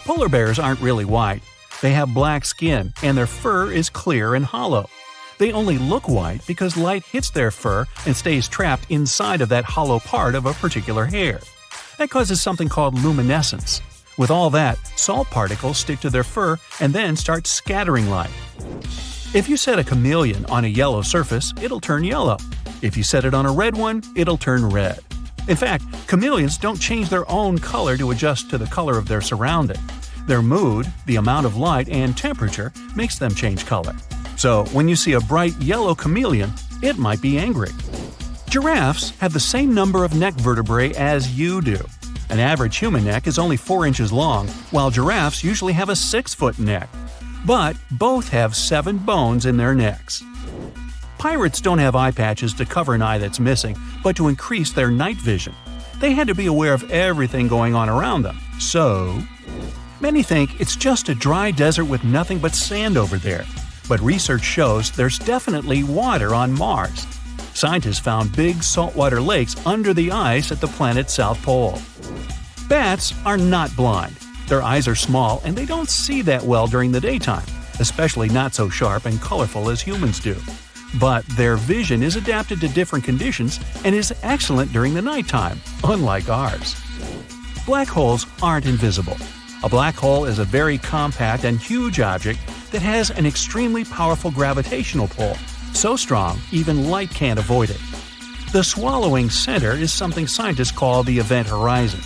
Polar bears aren't really white. They have black skin, and their fur is clear and hollow. They only look white because light hits their fur and stays trapped inside of that hollow part of a particular hair. That causes something called luminescence. With all that, salt particles stick to their fur and then start scattering light. If you set a chameleon on a yellow surface, it'll turn yellow. If you set it on a red one, it'll turn red. In fact, chameleons don't change their own color to adjust to the color of their surrounding. Their mood, the amount of light, and temperature makes them change color. So when you see a bright yellow chameleon, it might be angry. Giraffes have the same number of neck vertebrae as you do. An average human neck is only 4 inches long, while giraffes usually have a 6-foot neck. But both have 7 bones in their necks. Pirates don't have eye patches to cover an eye that's missing, but to increase their night vision. They had to be aware of everything going on around them. So, many think it's just a dry desert with nothing but sand over there. But research shows there's definitely water on Mars. Scientists found big saltwater lakes under the ice at the planet's south pole. Bats are not blind. Their eyes are small and they don't see that well during the daytime, especially not so sharp and colorful as humans do. But their vision is adapted to different conditions and is excellent during the nighttime, unlike ours. Black holes aren't invisible. A black hole is a very compact and huge object that has an extremely powerful gravitational pull, so strong even light can't avoid it. The swallowing center is something scientists call the event horizon.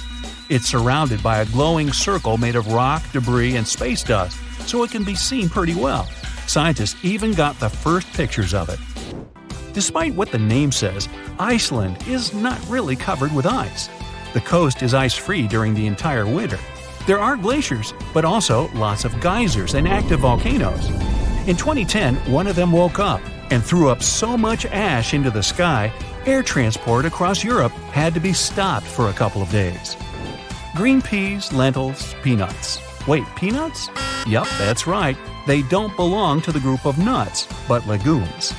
It's surrounded by a glowing circle made of rock, debris, and space dust, so it can be seen pretty well. Scientists even got the first pictures of it. Despite what the name says, Iceland is not really covered with ice. The coast is ice-free during the entire winter. There are glaciers, but also lots of geysers and active volcanoes. In 2010, one of them woke up and threw up so much ash into the sky, air transport across Europe had to be stopped for a couple of days. Green peas, lentils, peanuts. Wait, peanuts? Yup, that's right. They don't belong to the group of nuts, but legumes.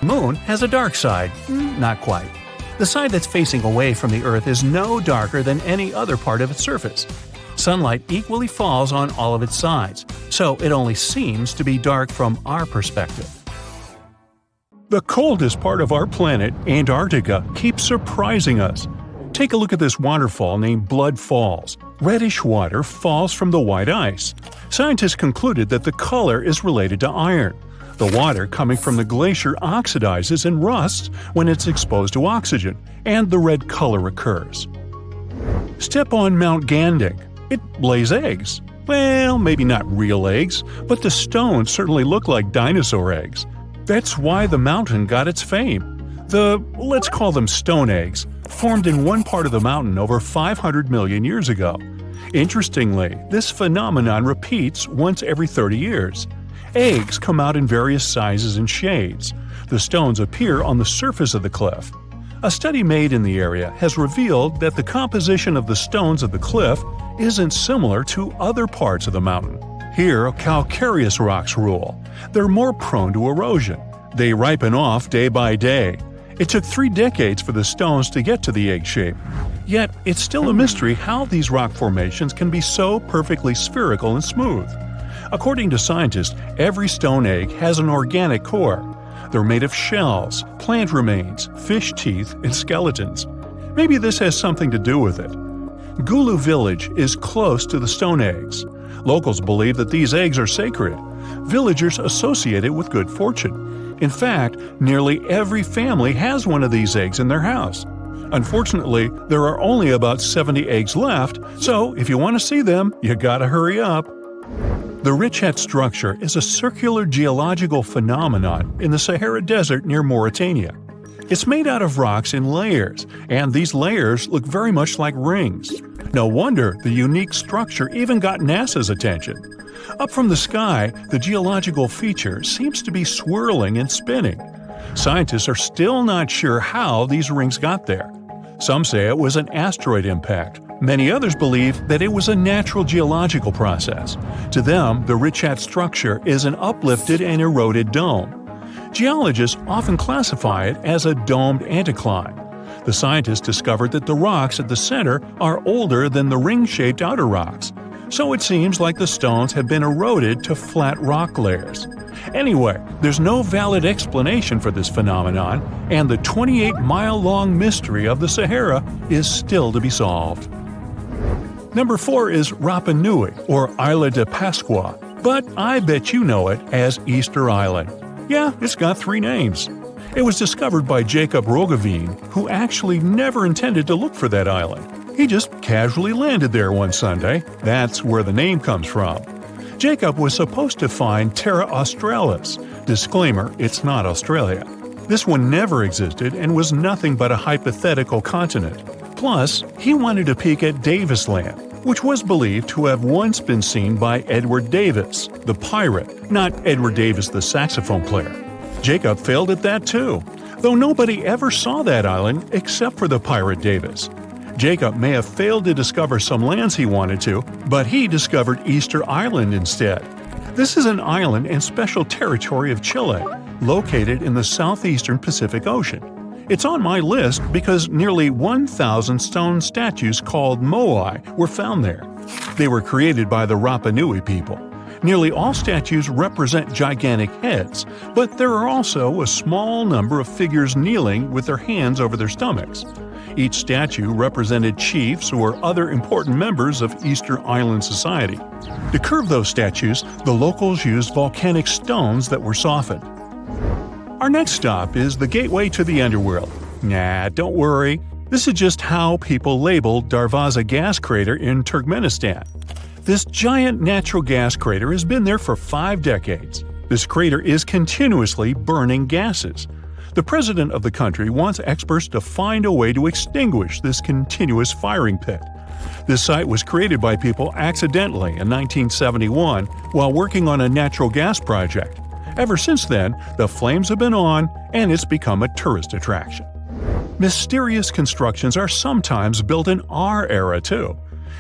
Moon has a dark side. Not quite. The side that's facing away from the Earth is no darker than any other part of its surface. Sunlight equally falls on all of its sides, so it only seems to be dark from our perspective. The coldest part of our planet, Antarctica, keeps surprising us. Take a look at this waterfall named Blood Falls. Reddish water falls from the white ice. Scientists concluded that the color is related to iron. The water coming from the glacier oxidizes and rusts when it's exposed to oxygen, and the red color occurs. Step on Mount Gandic. It lays eggs. Well, maybe not real eggs, but the stones certainly look like dinosaur eggs. That's why the mountain got its fame. Let's call them stone eggs, formed in one part of the mountain over 500 million years ago. Interestingly, this phenomenon repeats once every 30 years. Eggs come out in various sizes and shades. The stones appear on the surface of the cliff. A study made in the area has revealed that the composition of the stones of the cliff isn't similar to other parts of the mountain. Here, calcareous rocks rule. They're more prone to erosion. They ripen off day by day. It took 3 decades for the stones to get to the egg shape. Yet, it's still a mystery how these rock formations can be so perfectly spherical and smooth. According to scientists, every stone egg has an organic core. They're made of shells, plant remains, fish teeth, and skeletons. Maybe this has something to do with it. Gulu village is close to the stone eggs. Locals believe that these eggs are sacred. Villagers associate it with good fortune. In fact, nearly every family has one of these eggs in their house. Unfortunately, there are only about 70 eggs left, so if you want to see them, you gotta hurry up. The Richet structure is a circular geological phenomenon in the Sahara Desert near Mauritania. It's made out of rocks in layers, and these layers look very much like rings. No wonder the unique structure even got NASA's attention. Up from the sky, the geological feature seems to be swirling and spinning. Scientists are still not sure how these rings got there. Some say it was an asteroid impact. Many others believe that it was a natural geological process. To them, the Richat structure is an uplifted and eroded dome. Geologists often classify it as a domed anticline. The scientists discovered that the rocks at the center are older than the ring-shaped outer rocks, so it seems like the stones have been eroded to flat rock layers. Anyway, there's no valid explanation for this phenomenon, and the 28-mile-long mystery of the Sahara is still to be solved. Number 4 is Rapa Nui, or Isla de Pascua, but I bet you know it as Easter Island. Yeah, it's got 3 names. It was discovered by Jacob Roggeveen, who actually never intended to look for that island. He just casually landed there one Sunday. That's where the name comes from. Jacob was supposed to find Terra Australis. Disclaimer, it's not Australia. This one never existed and was nothing but a hypothetical continent. Plus, he wanted to peek at Davis Land, which was believed to have once been seen by Edward Davis, the pirate, not Edward Davis, the saxophone player. Jacob failed at that too, though nobody ever saw that island except for the pirate Davis. Jacob may have failed to discover some lands he wanted to, but he discovered Easter Island instead. This is an island in special territory of Chile, located in the southeastern Pacific Ocean. It's on my list because nearly 1,000 stone statues called moai were found there. They were created by the Rapa Nui people. Nearly all statues represent gigantic heads, but there are also a small number of figures kneeling with their hands over their stomachs. Each statue represented chiefs or other important members of Easter Island society. To curve those statues, the locals used volcanic stones that were softened. Our next stop is the gateway to the underworld. Nah, don't worry. This is just how people labeled Darvaza gas crater in Turkmenistan. This giant natural gas crater has been there for 5 decades. This crater is continuously burning gases. The president of the country wants experts to find a way to extinguish this continuous firing pit. This site was created by people accidentally in 1971 while working on a natural gas project. Ever since then, the flames have been on, and it's become a tourist attraction. Mysterious constructions are sometimes built in our era, too.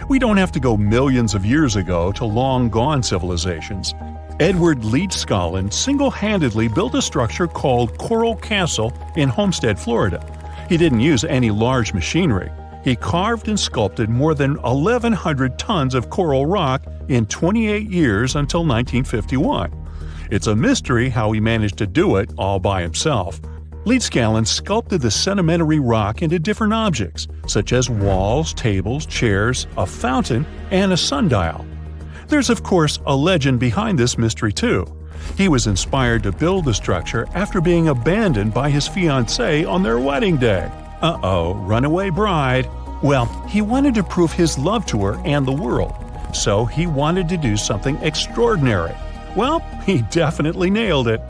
We don't have to go millions of years ago to long-gone civilizations. Edward Leedskallen single-handedly built a structure called Coral Castle in Homestead, Florida. He didn't use any large machinery. He carved and sculpted more than 1,100 tons of coral rock in 28 years until 1951. It's a mystery how he managed to do it all by himself. Leedskallen sculpted the sedimentary rock into different objects, such as walls, tables, chairs, a fountain, and a sundial. There's of course a legend behind this mystery too. He was inspired to build the structure after being abandoned by his fiancée on their wedding day. Uh-oh, runaway bride. Well, he wanted to prove his love to her and the world, so he wanted to do something extraordinary. Well, he definitely nailed it.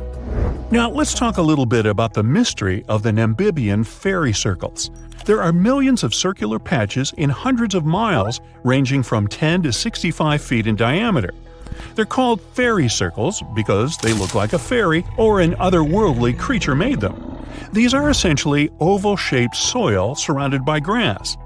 Now, let's talk a little bit about the mystery of the Namibian fairy circles. There are millions of circular patches in hundreds of miles, ranging from 10 to 65 feet in diameter. They're called fairy circles because they look like a fairy or an otherworldly creature made them. These are essentially oval-shaped soil surrounded by grass.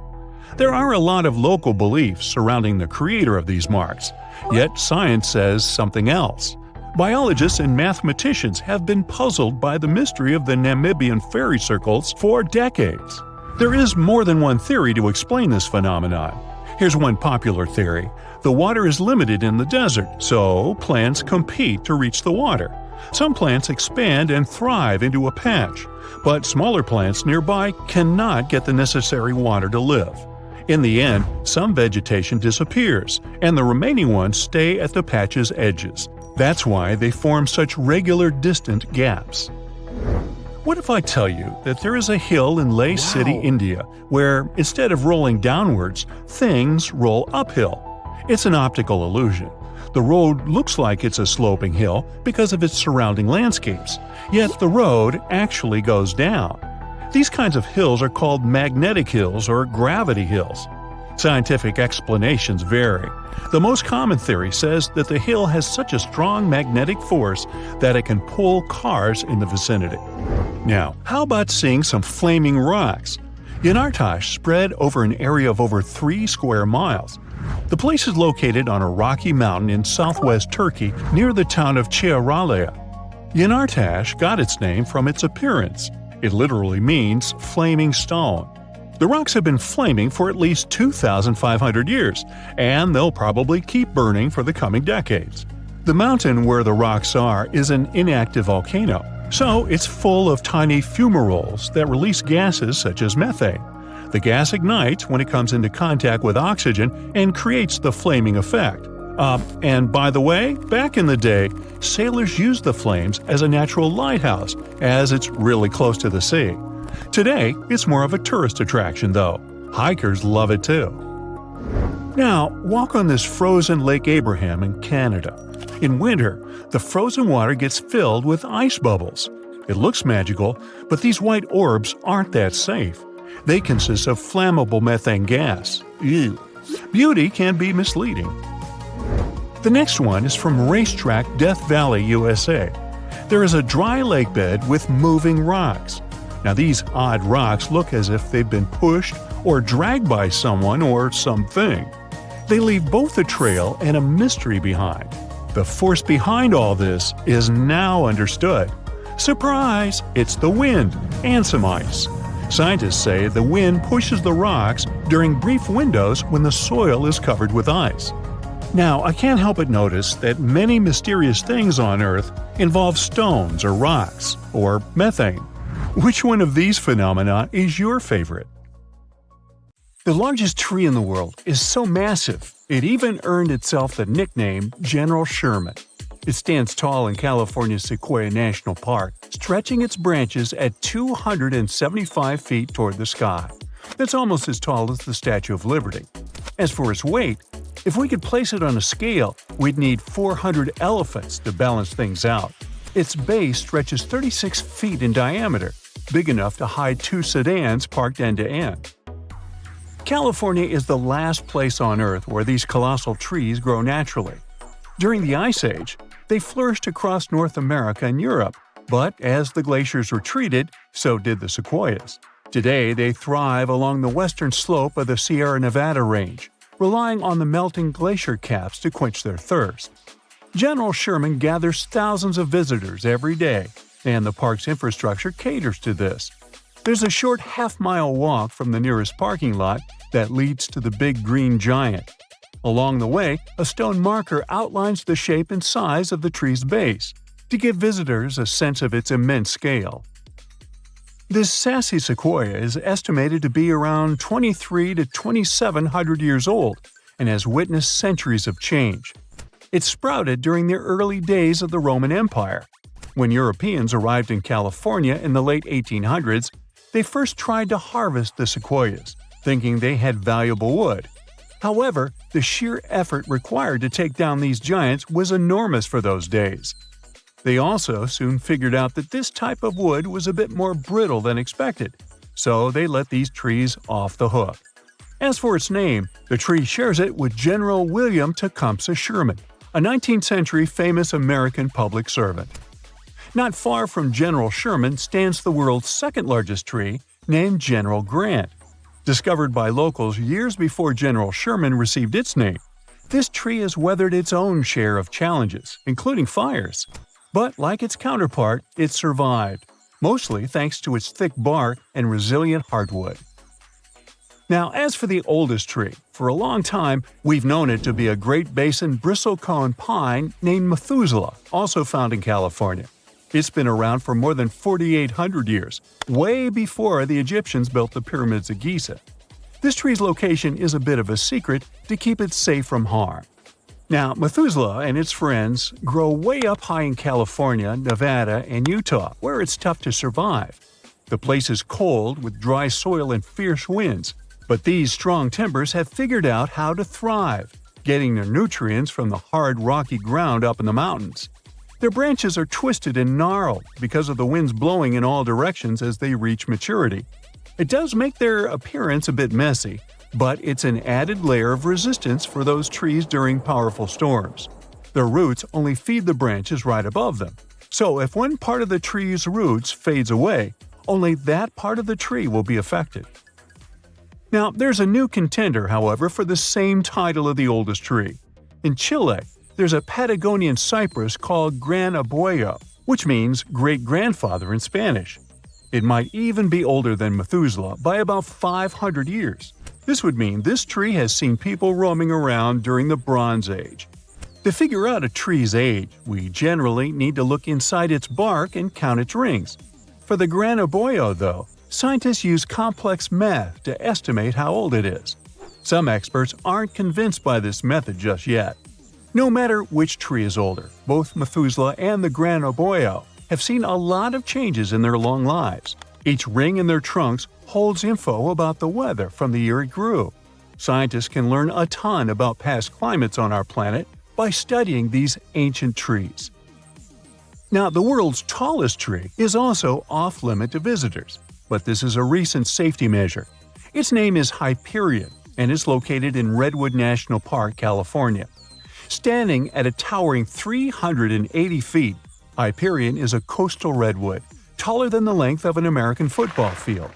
There are a lot of local beliefs surrounding the creator of these marks, yet science says something else. Biologists and mathematicians have been puzzled by the mystery of the Namibian fairy circles for decades. There is more than one theory to explain this phenomenon. Here's one popular theory. The water is limited in the desert, so plants compete to reach the water. Some plants expand and thrive into a patch, but smaller plants nearby cannot get the necessary water to live. In the end, some vegetation disappears, and the remaining ones stay at the patch's edges. That's why they form such regular distant gaps. What if I tell you that there is a hill in Leh City, India, where instead of rolling downwards, things roll uphill? It's an optical illusion. The road looks like it's a sloping hill because of its surrounding landscapes, yet the road actually goes down. These kinds of hills are called magnetic hills or gravity hills. Scientific explanations vary. The most common theory says that the hill has such a strong magnetic force that it can pull cars in the vicinity. Now, how about seeing some flaming rocks? Yanartash spread over an area of over 3 square miles. The place is located on a rocky mountain in southwest Turkey near the town of Ciaralea. Yanartash got its name from its appearance. It literally means flaming stone. The rocks have been flaming for at least 2,500 years, and they'll probably keep burning for the coming decades. The mountain where the rocks are is an inactive volcano, so it's full of tiny fumaroles that release gases such as methane. The gas ignites when it comes into contact with oxygen and creates the flaming effect. And by the way, back in the day, sailors used the flames as a natural lighthouse, as it's really close to the sea. Today, it's more of a tourist attraction, though. Hikers love it too. Now, walk on this frozen Lake Abraham in Canada. In winter, the frozen water gets filled with ice bubbles. It looks magical, but these white orbs aren't that safe. They consist of flammable methane gas. Ew. Beauty can be misleading. The next one is from Racetrack, Death Valley, USA. There is a dry lake bed with moving rocks. Now these odd rocks look as if they've been pushed or dragged by someone or something. They leave both a trail and a mystery behind. The force behind all this is now understood. Surprise! It's the wind and some ice. Scientists say the wind pushes the rocks during brief windows when the soil is covered with ice. Now, I can't help but notice that many mysterious things on Earth involve stones or rocks, or methane. Which one of these phenomena is your favorite? The largest tree in the world is so massive, it even earned itself the nickname General Sherman. It stands tall in California's Sequoia National Park, stretching its branches at 275 feet toward the sky. That's almost as tall as the Statue of Liberty. As for its weight, if we could place it on a scale, we'd need 400 elephants to balance things out. Its base stretches 36 feet in diameter, big enough to hide 2 sedans parked end to end. California is the last place on Earth where these colossal trees grow naturally. During the Ice Age, they flourished across North America and Europe, but as the glaciers retreated, so did the sequoias. Today, they thrive along the western slope of the Sierra Nevada range, relying on the melting glacier caps to quench their thirst. General Sherman gathers thousands of visitors every day, and the park's infrastructure caters to this. There's a short half-mile walk from the nearest parking lot that leads to the big green giant. Along the way, a stone marker outlines the shape and size of the tree's base, to give visitors a sense of its immense scale. This sassy sequoia is estimated to be around 2,300 to 2,700 years old and has witnessed centuries of change. It sprouted during the early days of the Roman Empire. When Europeans arrived in California in the late 1800s, they first tried to harvest the sequoias, thinking they had valuable wood. However, the sheer effort required to take down these giants was enormous for those days. They also soon figured out that this type of wood was a bit more brittle than expected, so they let these trees off the hook. As for its name, the tree shares it with General William Tecumseh Sherman, a 19th-century famous American public servant. Not far from General Sherman stands the world's second-largest tree, named General Grant. Discovered by locals years before General Sherman received its name, this tree has weathered its own share of challenges, including fires. But like its counterpart, it survived, mostly thanks to its thick bark and resilient hardwood. Now, as for the oldest tree, for a long time, we've known it to be a Great Basin bristlecone pine named Methuselah, also found in California. It's been around for more than 4,800 years, way before the Egyptians built the pyramids of Giza. This tree's location is a bit of a secret to keep it safe from harm. Now, Methuselah and its friends grow way up high in California, Nevada, and Utah, where it's tough to survive. The place is cold with dry soil and fierce winds, but these strong timbers have figured out how to thrive, getting their nutrients from the hard, rocky ground up in the mountains. Their branches are twisted and gnarled because of the winds blowing in all directions as they reach maturity. It does make their appearance a bit messy, but it's an added layer of resistance for those trees during powerful storms. Their roots only feed the branches right above them, so if one part of the tree's roots fades away, only that part of the tree will be affected. Now, there's a new contender, however, for the same title of the oldest tree. In Chile, there's a Patagonian cypress called Gran Abuelo, which means great-grandfather in Spanish. It might even be older than Methuselah by about 500 years. This would mean this tree has seen people roaming around during the Bronze Age. To figure out a tree's age, we generally need to look inside its bark and count its rings. For the Gran Abuelo, though, scientists use complex math to estimate how old it is. Some experts aren't convinced by this method just yet. No matter which tree is older, both Methuselah and the Gran Abuelo have seen a lot of changes in their long lives. Each ring in their trunks holds info about the weather from the year it grew. Scientists can learn a ton about past climates on our planet by studying these ancient trees. Now, the world's tallest tree is also off-limit to visitors, but this is a recent safety measure. Its name is Hyperion and is located in Redwood National Park, California. Standing at a towering 380 feet, Hyperion is a coastal redwood, taller than the length of an American football field.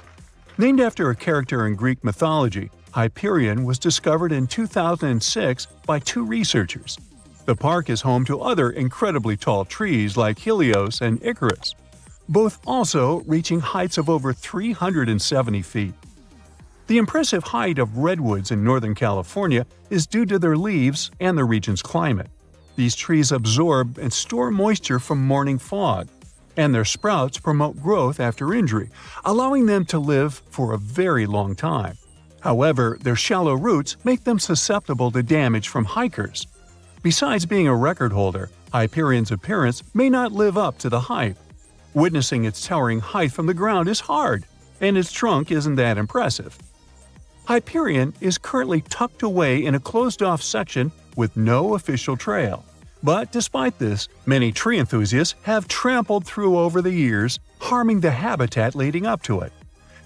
Named after a character in Greek mythology, Hyperion was discovered in 2006 by two researchers. The park is home to other incredibly tall trees like Helios and Icarus, both also reaching heights of over 370 feet. The impressive height of redwoods in Northern California is due to their leaves and the region's climate. These trees absorb and store moisture from morning fog, and their sprouts promote growth after injury, allowing them to live for a very long time. However, their shallow roots make them susceptible to damage from hikers. Besides being a record holder, Hyperion's appearance may not live up to the hype. Witnessing its towering height from the ground is hard, and its trunk isn't that impressive. Hyperion is currently tucked away in a closed-off section with no official trail. But despite this, many tree enthusiasts have trampled through over the years, harming the habitat leading up to it.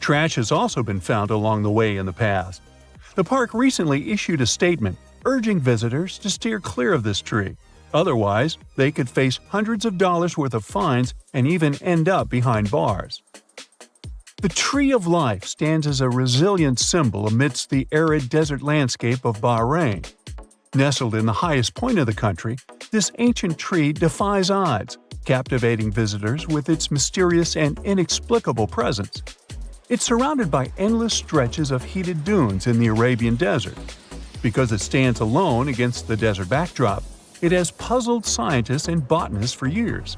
Trash has also been found along the way in the past. The park recently issued a statement urging visitors to steer clear of this tree. Otherwise, they could face hundreds of dollars worth of fines and even end up behind bars. The Tree of Life stands as a resilient symbol amidst the arid desert landscape of Bahrain. Nestled in the highest point of the country, this ancient tree defies odds, captivating visitors with its mysterious and inexplicable presence. It's surrounded by endless stretches of heated dunes in the Arabian Desert. Because it stands alone against the desert backdrop, it has puzzled scientists and botanists for years.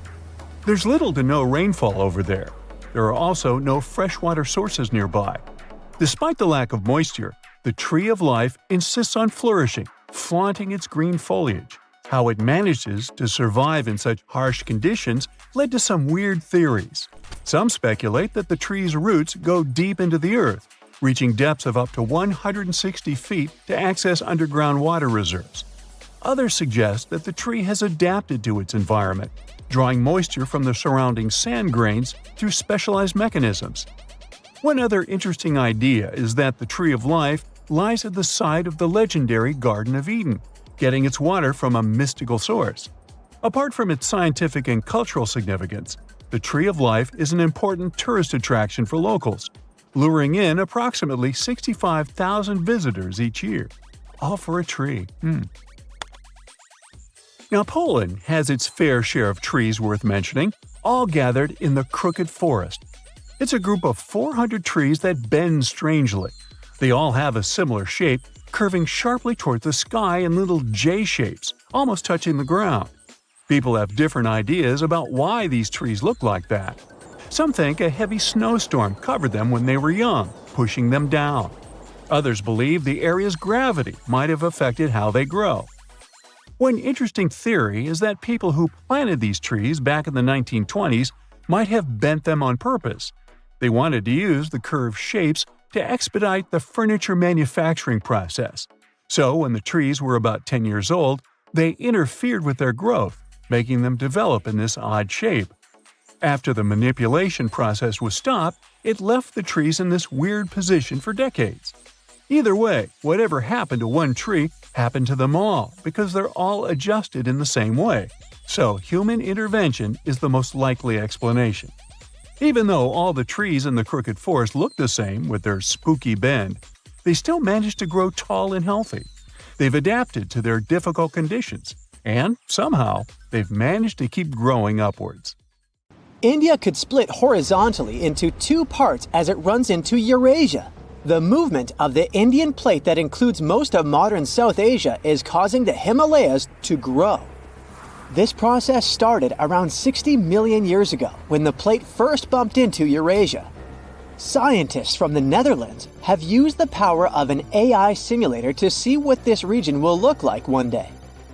There's little to no rainfall over there. There are also no freshwater sources nearby. Despite the lack of moisture, the Tree of Life insists on flourishing, flaunting its green foliage. How it manages to survive in such harsh conditions led to some weird theories. Some speculate that the tree's roots go deep into the earth, reaching depths of up to 160 feet to access underground water reserves. Others suggest that the tree has adapted to its environment, drawing moisture from the surrounding sand grains through specialized mechanisms. One other interesting idea is that the Tree of Life lies at the site of the legendary Garden of Eden, getting its water from a mystical source. Apart from its scientific and cultural significance, the Tree of Life is an important tourist attraction for locals, luring in approximately 65,000 visitors each year. All for a tree. Now, Poland has its fair share of trees worth mentioning, all gathered in the Crooked Forest. It's a group of 400 trees that bend strangely. They all have a similar shape, curving sharply toward the sky in little J shapes, almost touching the ground. People have different ideas about why these trees look like that. Some think a heavy snowstorm covered them when they were young, pushing them down. Others believe the area's gravity might have affected how they grow. One interesting theory is that people who planted these trees back in the 1920s might have bent them on purpose. They wanted to use the curved shapes to expedite the furniture manufacturing process. So when the trees were about 10 years old, they interfered with their growth, making them develop in this odd shape. After the manipulation process was stopped, it left the trees in this weird position for decades. Either way, whatever happened to one tree happened to them all because they're all adjusted in the same way. So human intervention is the most likely explanation. Even though all the trees in the Crooked Forest look the same with their spooky bend, they still manage to grow tall and healthy. They've adapted to their difficult conditions, and somehow they've managed to keep growing upwards. India could split horizontally into two parts as it runs into Eurasia. The movement of the Indian plate that includes most of modern South Asia is causing the Himalayas to grow. This process started around 60 million years ago when the plate first bumped into Eurasia. Scientists from the Netherlands have used the power of an AI simulator to see what this region will look like one day.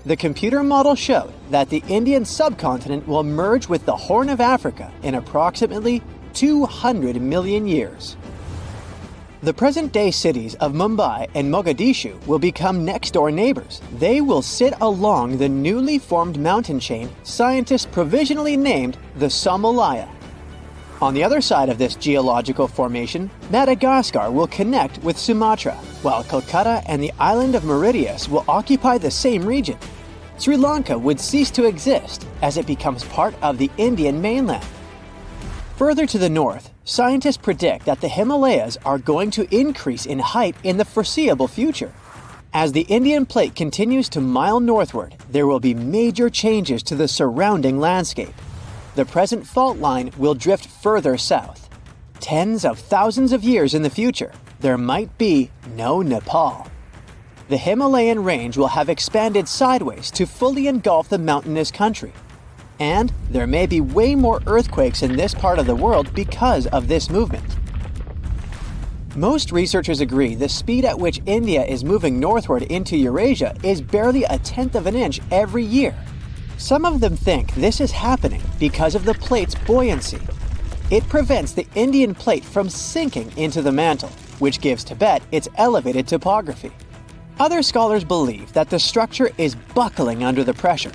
The computer model showed that the Indian subcontinent will merge with the Horn of Africa in approximately 200 million years. The present-day cities of Mumbai and Mogadishu will become next-door neighbors. They will sit along the newly formed mountain chain scientists provisionally named the Somalaya. On the other side of this geological formation, Madagascar will connect with Sumatra, while Calcutta and the island of Mauritius will occupy the same region. Sri Lanka would cease to exist as it becomes part of the Indian mainland. Further to the north, scientists predict that the Himalayas are going to increase in height in the foreseeable future. As the Indian plate continues to mile northward, there will be major changes to the surrounding landscape. The present fault line will drift further south. Tens of thousands of years in the future, there might be no Nepal. The Himalayan range will have expanded sideways to fully engulf the mountainous country. And there may be way more earthquakes in this part of the world because of this movement. Most researchers agree the speed at which India is moving northward into Eurasia is barely a tenth of an inch every year. Some of them think this is happening because of the plate's buoyancy. It prevents the Indian plate from sinking into the mantle, which gives Tibet its elevated topography. Other scholars believe that the structure is buckling under the pressure.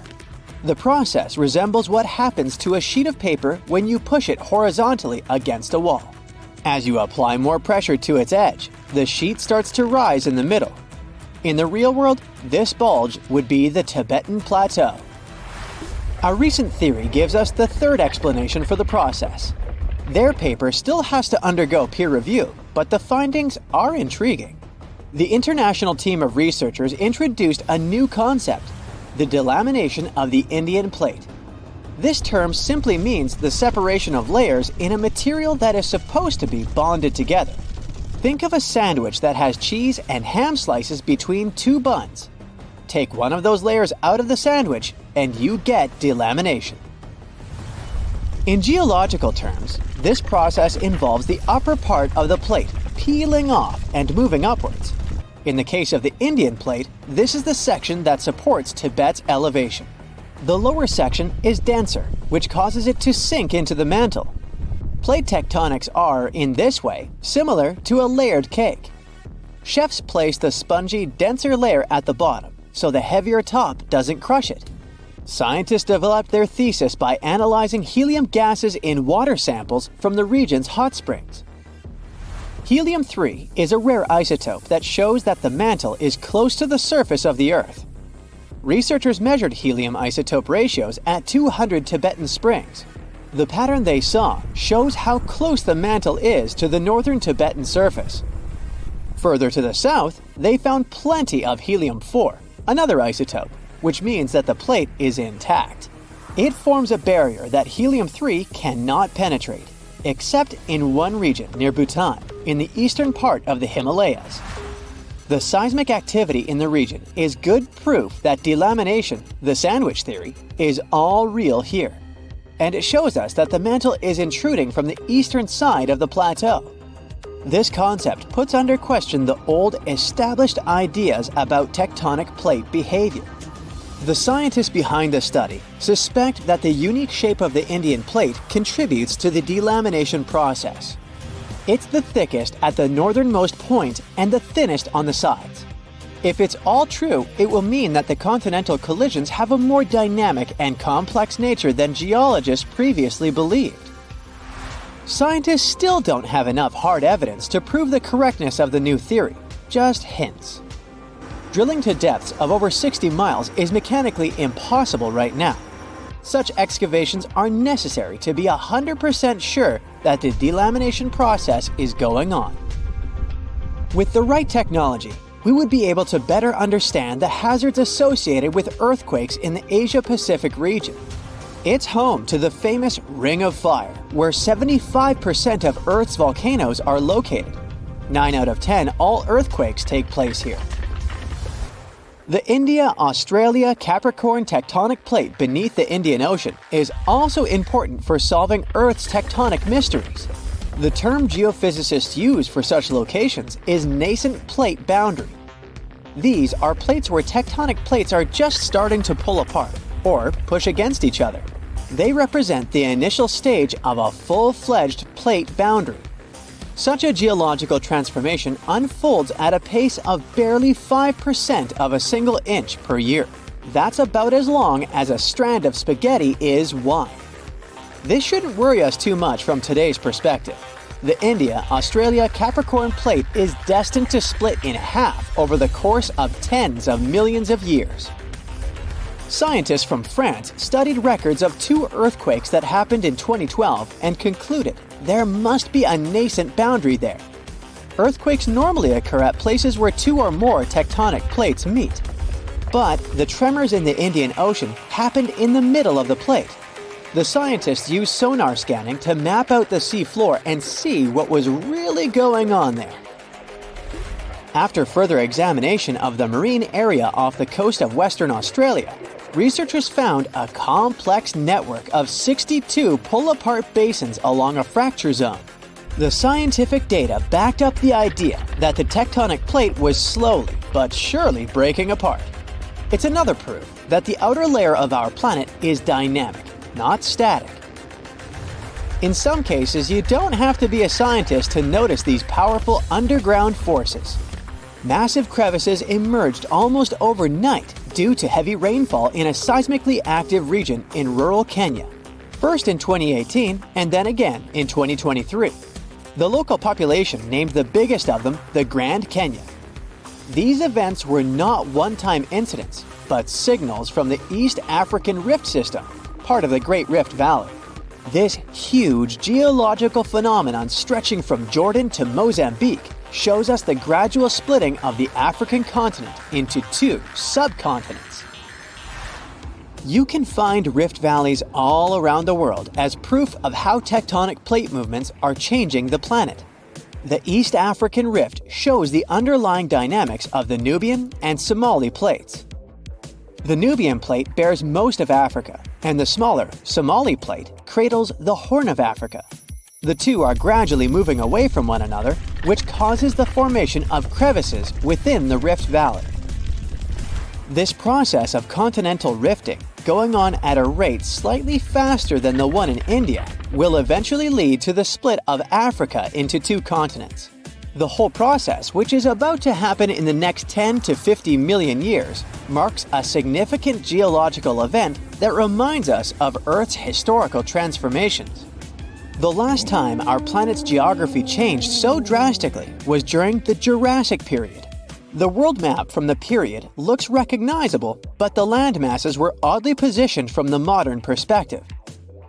The process resembles what happens to a sheet of paper when you push it horizontally against a wall. As you apply more pressure to its edge, the sheet starts to rise in the middle. In the real world, this bulge would be the Tibetan Plateau. A recent theory gives us the third explanation for the process. Their paper still has to undergo peer review, but the findings are intriguing. The international team of researchers introduced a new concept, the delamination of the Indian plate. This term simply means the separation of layers in a material that is supposed to be bonded together. Think of a sandwich that has cheese and ham slices between two buns. Take one of those layers out of the sandwich, and you get delamination. In geological terms, this process involves the upper part of the plate peeling off and moving upwards. In the case of the Indian plate, this is the section that supports Tibet's elevation. The lower section is denser, which causes it to sink into the mantle. Plate tectonics are, in this way, similar to a layered cake. Chefs place the spongy, denser layer at the bottom, so the heavier top doesn't crush it. Scientists developed their thesis by analyzing helium gases in water samples from the region's hot springs. Helium-3 is a rare isotope that shows that the mantle is close to the surface of the Earth. Researchers measured helium isotope ratios at 200 Tibetan springs. The pattern they saw shows how close the mantle is to the northern Tibetan surface. Further to the south, they found plenty of helium-4, another isotope, which means that the plate is intact. It forms a barrier that helium-3 cannot penetrate, except in one region near Bhutan, in the eastern part of the Himalayas. The seismic activity in the region is good proof that delamination, the sandwich theory, is all real here. And it shows us that the mantle is intruding from the eastern side of the plateau. This concept puts under question the old, established ideas about tectonic plate behavior. The scientists behind the study suspect that the unique shape of the Indian plate contributes to the delamination process. It's the thickest at the northernmost point and the thinnest on the sides. If it's all true, it will mean that the continental collisions have a more dynamic and complex nature than geologists previously believed. Scientists still don't have enough hard evidence to prove the correctness of the new theory, just hints. Drilling to depths of over 60 miles is mechanically impossible right now. Such excavations are necessary to be 100% sure that the delamination process is going on. With the right technology, we would be able to better understand the hazards associated with earthquakes in the Asia-Pacific region. It's home to the famous Ring of Fire, where 75% of Earth's volcanoes are located. 9 out of 10 all earthquakes take place here. The India-Australia-Capricorn tectonic plate beneath the Indian Ocean is also important for solving Earth's tectonic mysteries. The term geophysicists use for such locations is nascent plate boundary. These are plates where tectonic plates are just starting to pull apart or push against each other. They represent the initial stage of a full-fledged plate boundary. Such a geological transformation unfolds at a pace of barely 5% of a single inch per year. That's about as long as a strand of spaghetti is wide. This shouldn't worry us too much from today's perspective. The India-Australia-Capricorn plate is destined to split in half over the course of tens of millions of years. Scientists from France studied records of 2 earthquakes that happened in 2012 and concluded there must be a nascent boundary there. Earthquakes normally occur at places where 2 or more tectonic plates meet. But the tremors in the Indian Ocean happened in the middle of the plate. The scientists used sonar scanning to map out the sea floor and see what was really going on there. After further examination of the marine area off the coast of Western Australia, researchers found a complex network of 62 pull-apart basins along a fracture zone. The scientific data backed up the idea that the tectonic plate was slowly but surely breaking apart. It's another proof that the outer layer of our planet is dynamic, not static. In some cases, you don't have to be a scientist to notice these powerful underground forces. Massive crevices emerged almost overnight due to heavy rainfall in a seismically active region in rural Kenya. First in 2018 and then again in 2023. The local population named the biggest of them the Grand Canyon. These events were not one-time incidents, but signals from the East African Rift System, part of the Great Rift Valley. This huge geological phenomenon stretching from Jordan to Mozambique shows us the gradual splitting of the African continent into 2 subcontinents. You can find rift valleys all around the world as proof of how tectonic plate movements are changing the planet. The East African Rift shows the underlying dynamics of the Nubian and Somali plates. The Nubian plate bears most of Africa, and the smaller Somali plate cradles the Horn of Africa. The 2 are gradually moving away from one another, which causes the formation of crevices within the Rift Valley. This process of continental rifting, going on at a rate slightly faster than the one in India, will eventually lead to the split of Africa into 2 continents. The whole process, which is about to happen in the next 10 to 50 million years, marks a significant geological event that reminds us of Earth's historical transformations. The last time our planet's geography changed so drastically was during the Jurassic period. The world map from the period looks recognizable, but the land masses were oddly positioned from the modern perspective.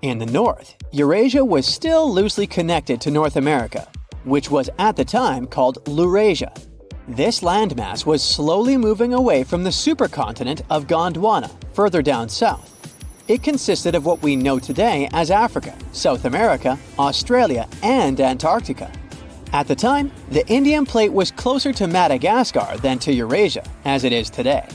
In the north, Eurasia was still loosely connected to North America, which was at the time called Laurasia. This landmass was slowly moving away from the supercontinent of Gondwana, further down south. It consisted of what we know today as Africa, South America, Australia, and Antarctica. At the time, the Indian plate was closer to Madagascar than to Eurasia, as it is today.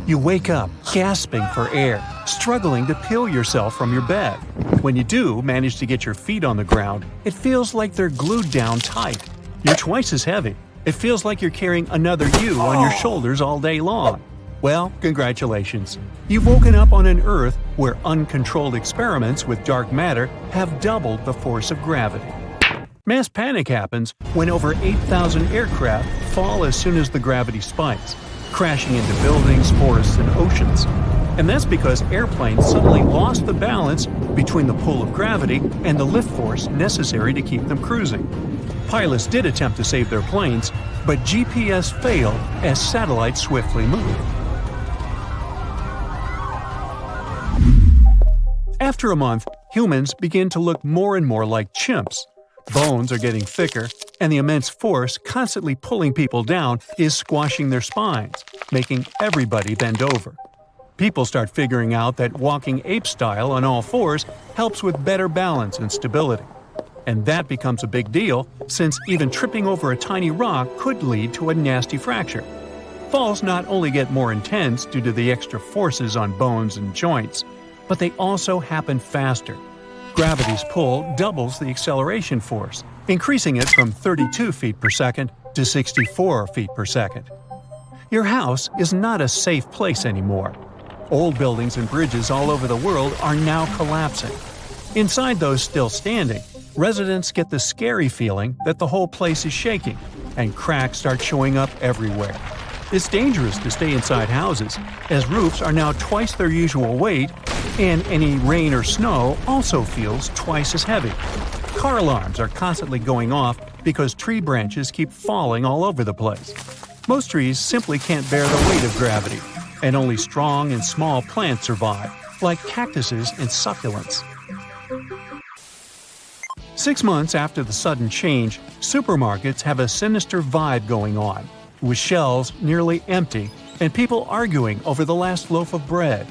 You wake up, gasping for air, struggling to peel yourself from your bed. When you do manage to get your feet on the ground, it feels like they're glued down tight. You're twice as heavy. It feels like you're carrying another you on your shoulders all day long. Well, congratulations. You've woken up on an Earth where uncontrolled experiments with dark matter have doubled the force of gravity. Mass panic happens when over 8,000 aircraft fall as soon as the gravity spikes, crashing into buildings, forests, and oceans. And that's because airplanes suddenly lost the balance between the pull of gravity and the lift force necessary to keep them cruising. Pilots did attempt to save their planes, but GPS failed as satellites swiftly moved. After a month, humans begin to look more and more like chimps. Bones are getting thicker, and the immense force constantly pulling people down is squashing their spines, making everybody bend over. People start figuring out that walking ape-style on all fours helps with better balance and stability. And that becomes a big deal, since even tripping over a tiny rock could lead to a nasty fracture. Falls not only get more intense due to the extra forces on bones and joints, but they also happen faster. Gravity's pull doubles the acceleration force, increasing it from 32 feet per second to 64 feet per second. Your house is not a safe place anymore. Old buildings and bridges all over the world are now collapsing. Inside those still standing, residents get the scary feeling that the whole place is shaking, and cracks start showing up everywhere. It's dangerous to stay inside houses, as roofs are now twice their usual weight, and any rain or snow also feels twice as heavy. Car alarms are constantly going off because tree branches keep falling all over the place. Most trees simply can't bear the weight of gravity, and only strong and small plants survive, like cactuses and succulents. 6 months after the sudden change, supermarkets have a sinister vibe going on, with shelves nearly empty and people arguing over the last loaf of bread.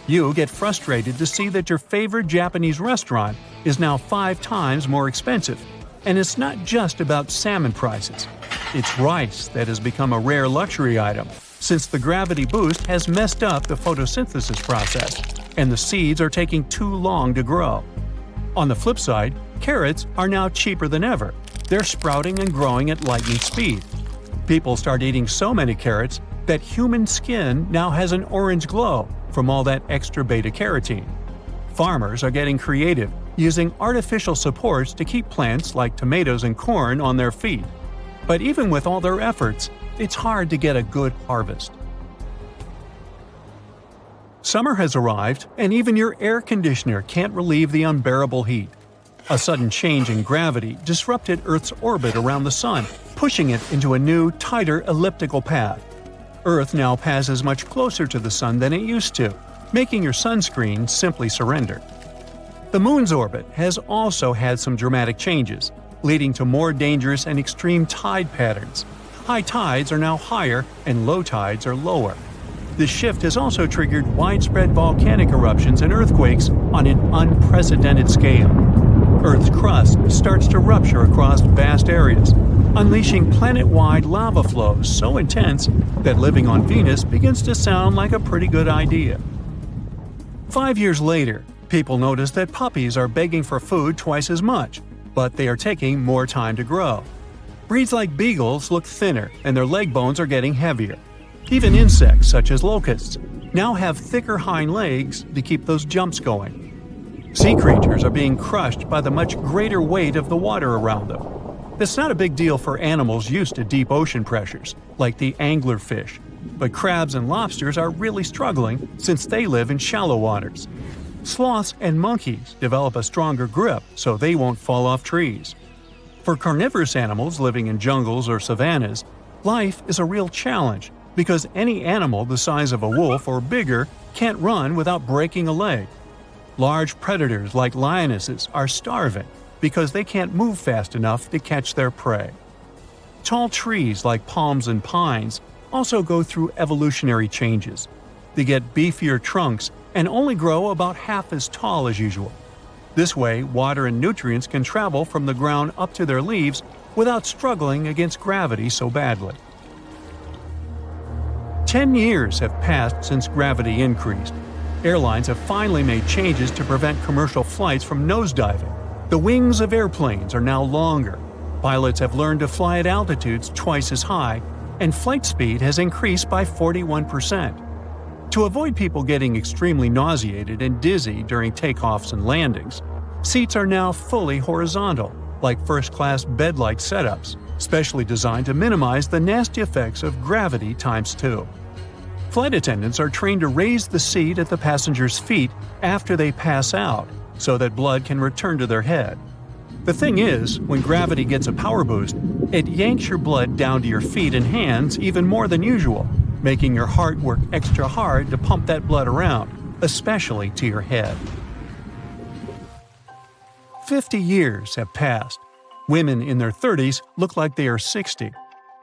You get frustrated to see that your favorite Japanese restaurant is now 5 times more expensive. And it's not just about salmon prices. It's rice that has become a rare luxury item, since the gravity boost has messed up the photosynthesis process, and the seeds are taking too long to grow. On the flip side, carrots are now cheaper than ever. They're sprouting and growing at lightning speed. People start eating so many carrots that human skin now has an orange glow from all that extra beta-carotene. Farmers are getting creative, using artificial supports to keep plants like tomatoes and corn on their feet. But even with all their efforts, it's hard to get a good harvest. Summer has arrived, and even your air conditioner can't relieve the unbearable heat. A sudden change in gravity disrupted Earth's orbit around the Sun, pushing it into a new, tighter elliptical path. Earth now passes much closer to the Sun than it used to, making your sunscreen simply surrender. The Moon's orbit has also had some dramatic changes, leading to more dangerous and extreme tide patterns. High tides are now higher and low tides are lower. This shift has also triggered widespread volcanic eruptions and earthquakes on an unprecedented scale. Earth's crust starts to rupture across vast areas, unleashing planet-wide lava flows so intense that living on Venus begins to sound like a pretty good idea. 5 years later, people notice that puppies are begging for food twice as much, but they are taking more time to grow. Breeds like beagles look thinner and their leg bones are getting heavier. Even insects, such as locusts, now have thicker hind legs to keep those jumps going. Sea creatures are being crushed by the much greater weight of the water around them. That's not a big deal for animals used to deep ocean pressures, like the anglerfish, but crabs and lobsters are really struggling since they live in shallow waters. Sloths and monkeys develop a stronger grip so they won't fall off trees. For carnivorous animals living in jungles or savannas, life is a real challenge because any animal the size of a wolf or bigger can't run without breaking a leg. Large predators like lionesses are starving because they can't move fast enough to catch their prey. Tall trees like palms and pines also go through evolutionary changes. They get beefier trunks and only grow about half as tall as usual. This way, water and nutrients can travel from the ground up to their leaves without struggling against gravity so badly. 10 years have passed since gravity increased. Airlines have finally made changes to prevent commercial flights from nosediving. The wings of airplanes are now longer. Pilots have learned to fly at altitudes twice as high, and flight speed has increased by 41%. To avoid people getting extremely nauseated and dizzy during takeoffs and landings, seats are now fully horizontal, like first-class bed-like setups, specially designed to minimize the nasty effects of gravity times 2. Flight attendants are trained to raise the seat at the passenger's feet after they pass out, so that blood can return to their head. The thing is, when gravity gets a power boost, it yanks your blood down to your feet and hands even more than usual, making your heart work extra hard to pump that blood around, especially to your head. 50 years have passed. Women in their 30s look like they are 60.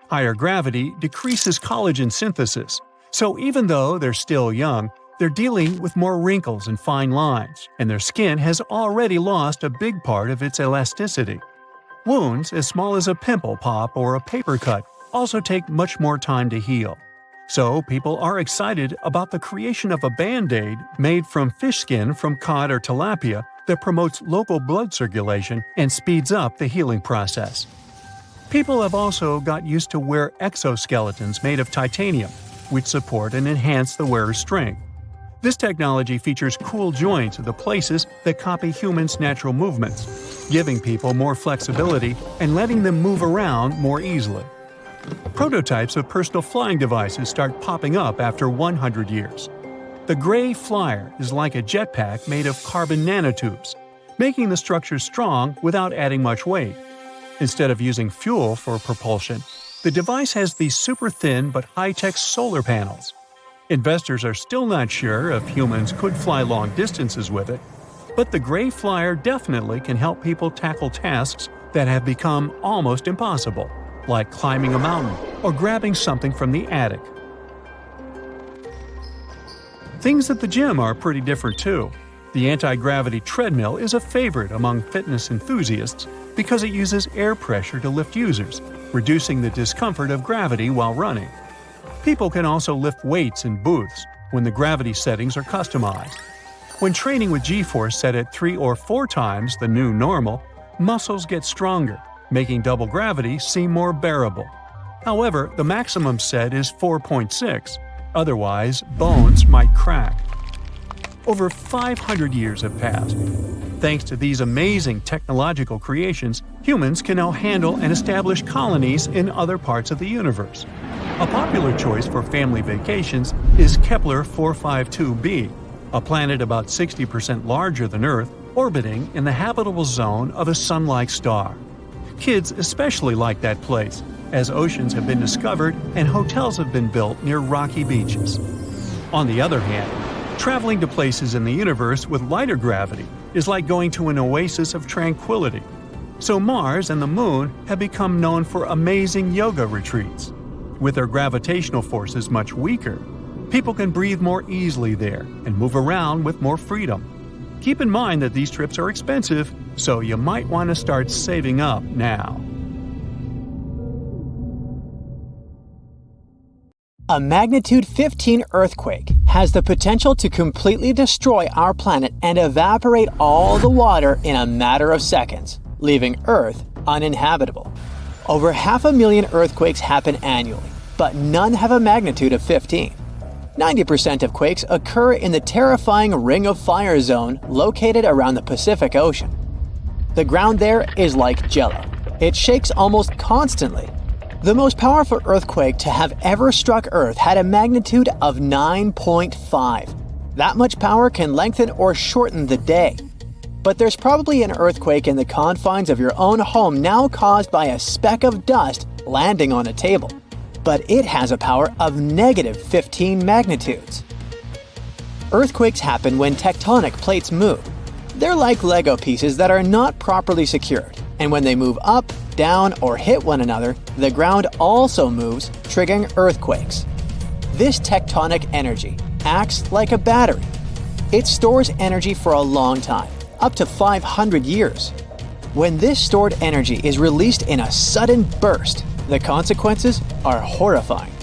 Higher gravity decreases collagen synthesis, so even though they're still young, they're dealing with more wrinkles and fine lines, and their skin has already lost a big part of its elasticity. Wounds as small as a pimple pop or a paper cut also take much more time to heal. So people are excited about the creation of a Band-Aid made from fish skin from cod or tilapia that promotes local blood circulation and speeds up the healing process. People have also got used to wear exoskeletons made of titanium, which support and enhance the wearer's strength. This technology features cool joints at the places that copy humans' natural movements, giving people more flexibility and letting them move around more easily. Prototypes of personal flying devices start popping up after 100 years. The Gray Flyer is like a jetpack made of carbon nanotubes, making the structure strong without adding much weight. Instead of using fuel for propulsion, the device has these super thin but high-tech solar panels. Investors are still not sure if humans could fly long distances with it, but the Gray Flyer definitely can help people tackle tasks that have become almost impossible, like climbing a mountain or grabbing something from the attic. Things at the gym are pretty different too. The anti-gravity treadmill is a favorite among fitness enthusiasts because it uses air pressure to lift users, reducing the discomfort of gravity while running. People can also lift weights in booths when the gravity settings are customized. When training with G-force set at 3 or 4 times the new normal, muscles get stronger, making double gravity seem more bearable. However, the maximum set is 4.6, otherwise bones might crack. Over 500 years have passed. Thanks to these amazing technological creations, humans can now handle and establish colonies in other parts of the universe. A popular choice for family vacations is Kepler 452b, a planet about 60% larger than Earth, orbiting in the habitable zone of a sun-like star. Kids especially like that place, as oceans have been discovered and hotels have been built near rocky beaches. On the other hand, traveling to places in the universe with lighter gravity is like going to an oasis of tranquility. So Mars and the Moon have become known for amazing yoga retreats. With their gravitational forces much weaker, people can breathe more easily there and move around with more freedom. Keep in mind that these trips are expensive, so you might want to start saving up now. A magnitude 15 earthquake has the potential to completely destroy our planet and evaporate all the water in a matter of seconds, leaving Earth uninhabitable. Over 500,000 earthquakes happen annually, but none have a magnitude of 15. 90% of quakes occur in the terrifying Ring of Fire zone located around the Pacific Ocean. The ground there is like jello. It shakes almost constantly. The most powerful earthquake to have ever struck Earth had a magnitude of 9.5. That much power can lengthen or shorten the day. But there's probably an earthquake in the confines of your own home now caused by a speck of dust landing on a table. But it has a power of negative 15 magnitudes. Earthquakes happen when tectonic plates move. They're like Lego pieces that are not properly secured, and when they move up, down, or hit one another, the ground also moves, triggering earthquakes. This tectonic energy acts like a battery. It stores energy for a long time, up to 500 years. When this stored energy is released in a sudden burst, the consequences are horrifying.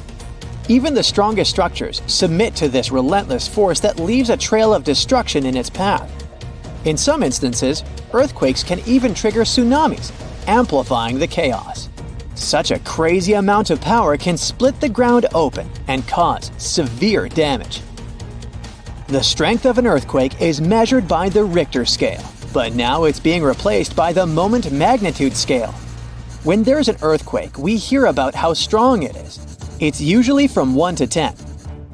Even the strongest structures submit to this relentless force that leaves a trail of destruction in its path. In some instances, earthquakes can even trigger tsunamis, amplifying the chaos. Such a crazy amount of power can split the ground open and cause severe damage. The strength of an earthquake is measured by the Richter scale, but now it's being replaced by the moment magnitude scale. When there's an earthquake, we hear about how strong it is. It's usually from 1 to 10.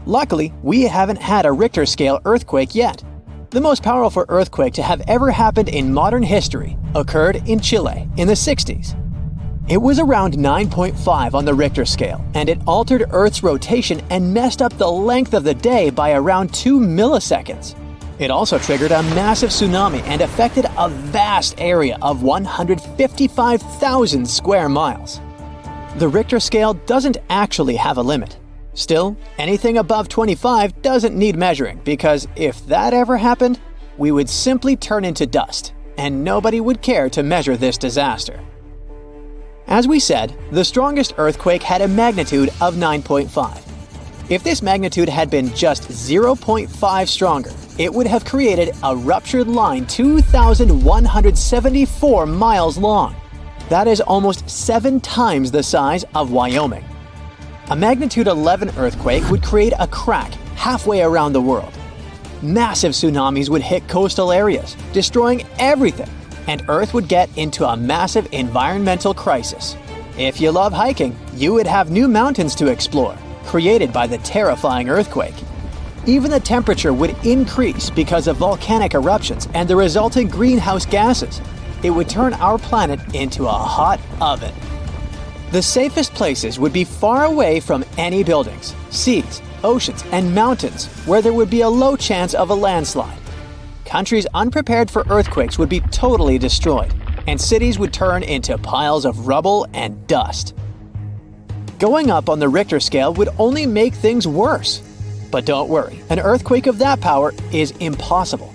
Luckily, we haven't had a Richter scale earthquake yet. The most powerful earthquake to have ever happened in modern history occurred in Chile in the 60s. It was around 9.5 on the Richter scale, and it altered Earth's rotation and messed up the length of the day by around 2 milliseconds. It also triggered a massive tsunami and affected a vast area of 155,000 square miles. The Richter scale doesn't actually have a limit. Still, anything above 25 doesn't need measuring because if that ever happened, we would simply turn into dust, and nobody would care to measure this disaster. As we said, the strongest earthquake had a magnitude of 9.5. If this magnitude had been just 0.5 stronger, it would have created a ruptured line 2,174 miles long. That is almost 7 times the size of Wyoming. A magnitude 11 earthquake would create a crack halfway around the world. Massive tsunamis would hit coastal areas, destroying everything, and Earth would get into a massive environmental crisis. If you love hiking, you would have new mountains to explore, created by the terrifying earthquake. Even the temperature would increase because of volcanic eruptions and the resulting greenhouse gases. It would turn our planet into a hot oven. The safest places would be far away from any buildings, seas, oceans, and mountains where there would be a low chance of a landslide. Countries unprepared for earthquakes would be totally destroyed, and cities would turn into piles of rubble and dust. Going up on the Richter scale would only make things worse. But don't worry, an earthquake of that power is impossible.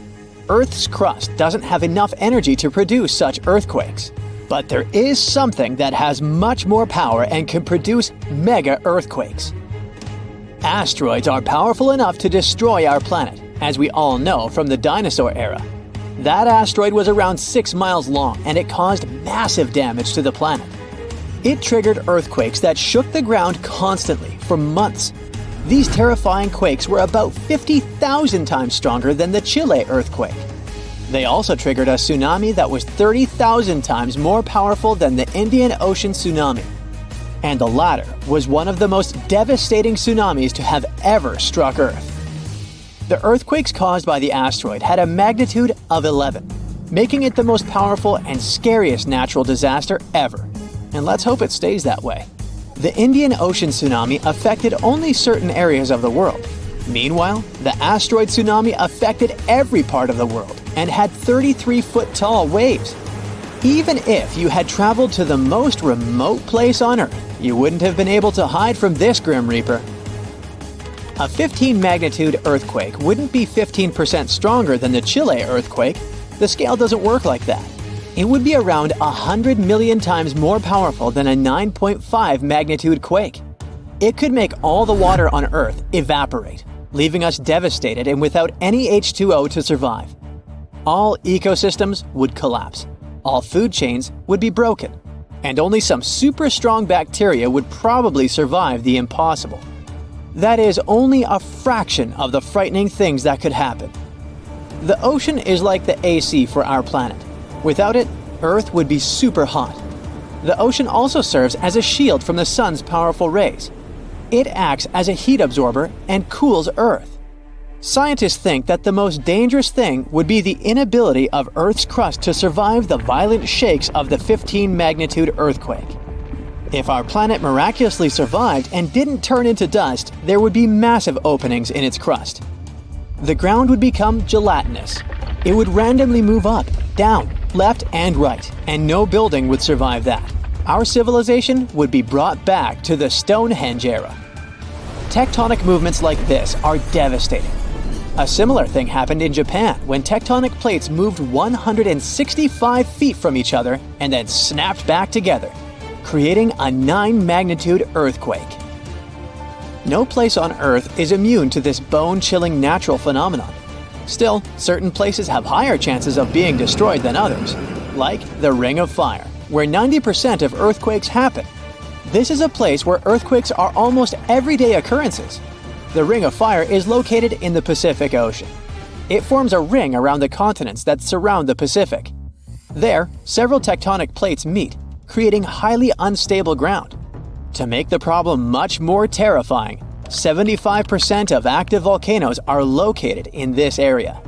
Earth's crust doesn't have enough energy to produce such earthquakes. But there is something that has much more power and can produce mega earthquakes. Asteroids are powerful enough to destroy our planet, as we all know from the dinosaur era. That asteroid was around 6 miles long and it caused massive damage to the planet. It triggered earthquakes that shook the ground constantly for months. These terrifying quakes were about 50,000 times stronger than the Chile earthquake. They also triggered a tsunami that was 30,000 times more powerful than the Indian Ocean tsunami. And the latter was one of the most devastating tsunamis to have ever struck Earth. The earthquakes caused by the asteroid had a magnitude of 11, making it the most powerful and scariest natural disaster ever. And let's hope it stays that way. The Indian Ocean tsunami affected only certain areas of the world. Meanwhile, the asteroid tsunami affected every part of the world and had 33-foot-tall waves. Even if you had traveled to the most remote place on Earth, you wouldn't have been able to hide from this Grim Reaper. A 15-magnitude earthquake wouldn't be 15% stronger than the Chile earthquake. The scale doesn't work like that. It would be around 100 million times more powerful than a 9.5 magnitude quake. It could make all the water on Earth evaporate, leaving us devastated and without any H2O to survive. All ecosystems would collapse, all food chains would be broken, and only some super strong bacteria would probably survive the impossible. That is only a fraction of the frightening things that could happen. The ocean is like the AC for our planet. Without it, Earth would be super hot. The ocean also serves as a shield from the sun's powerful rays. It acts as a heat absorber and cools Earth. Scientists think that the most dangerous thing would be the inability of Earth's crust to survive the violent shakes of the 15-magnitude earthquake. If our planet miraculously survived and didn't turn into dust, there would be massive openings in its crust. The ground would become gelatinous. It would randomly move up, down, left, and right, and no building would survive that. Our civilization would be brought back to the Stonehenge era. Tectonic movements like this are devastating. A similar thing happened in Japan when tectonic plates moved 165 feet from each other and then snapped back together, creating a 9-magnitude earthquake. No place on Earth is immune to this bone-chilling natural phenomenon. Still, certain places have higher chances of being destroyed than others, like the Ring of Fire, where 90% of earthquakes happen. This is a place where earthquakes are almost everyday occurrences. The Ring of Fire is located in the Pacific Ocean. It forms a ring around the continents that surround the Pacific. There, several tectonic plates meet, creating highly unstable ground. To make the problem much more terrifying, 75% of active volcanoes are located in this area.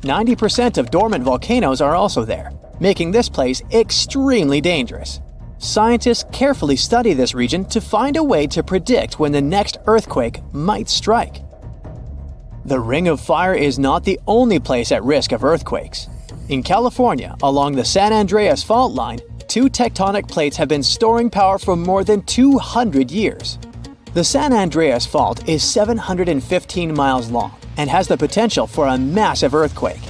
90% of dormant volcanoes are also there, making this place extremely dangerous. Scientists carefully study this region to find a way to predict when the next earthquake might strike. The Ring of Fire is not the only place at risk of earthquakes. In California, along the San Andreas fault line, two tectonic plates have been storing power for more than 200 years. The San Andreas Fault is 715 miles long and has the potential for a massive earthquake.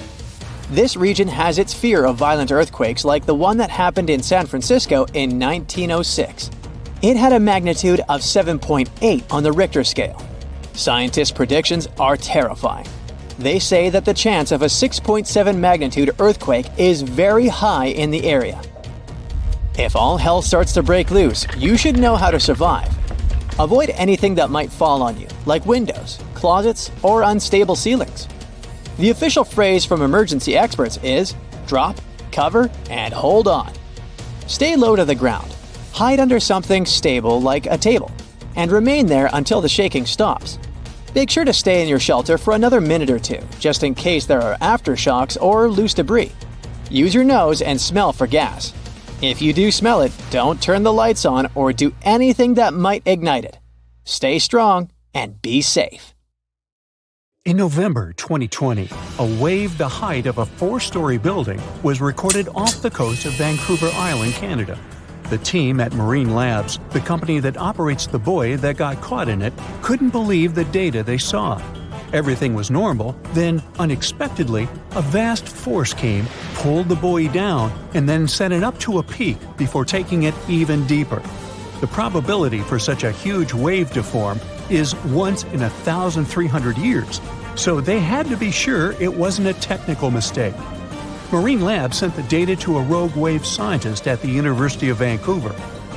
This region has its fear of violent earthquakes like the one that happened in San Francisco in 1906. It had a magnitude of 7.8 on the Richter scale. Scientists' predictions are terrifying. They say that the chance of a 6.7 magnitude earthquake is very high in the area. If all hell starts to break loose, you should know how to survive. Avoid anything that might fall on you, like windows, closets, or unstable ceilings. The official phrase from emergency experts is drop, cover, and hold on. Stay low to the ground. Hide under something stable like a table, and remain there until the shaking stops. Make sure to stay in your shelter for another minute or two, just in case there are aftershocks or loose debris. Use your nose and smell for gas. If you do smell it, don't turn the lights on or do anything that might ignite it. Stay strong and be safe. In November 2020, a wave the height of a 4-story building was recorded off the coast of Vancouver Island, Canada. The team at Marine Labs, the company that operates the buoy that got caught in it, couldn't believe the data they saw. Everything was normal, then, unexpectedly, a vast force came, pulled the buoy down, and then sent it up to a peak before taking it even deeper. The probability for such a huge wave to form is once in 1,300 years, so they had to be sure it wasn't a technical mistake. Marine Labs sent the data to a rogue wave scientist at the University of Vancouver.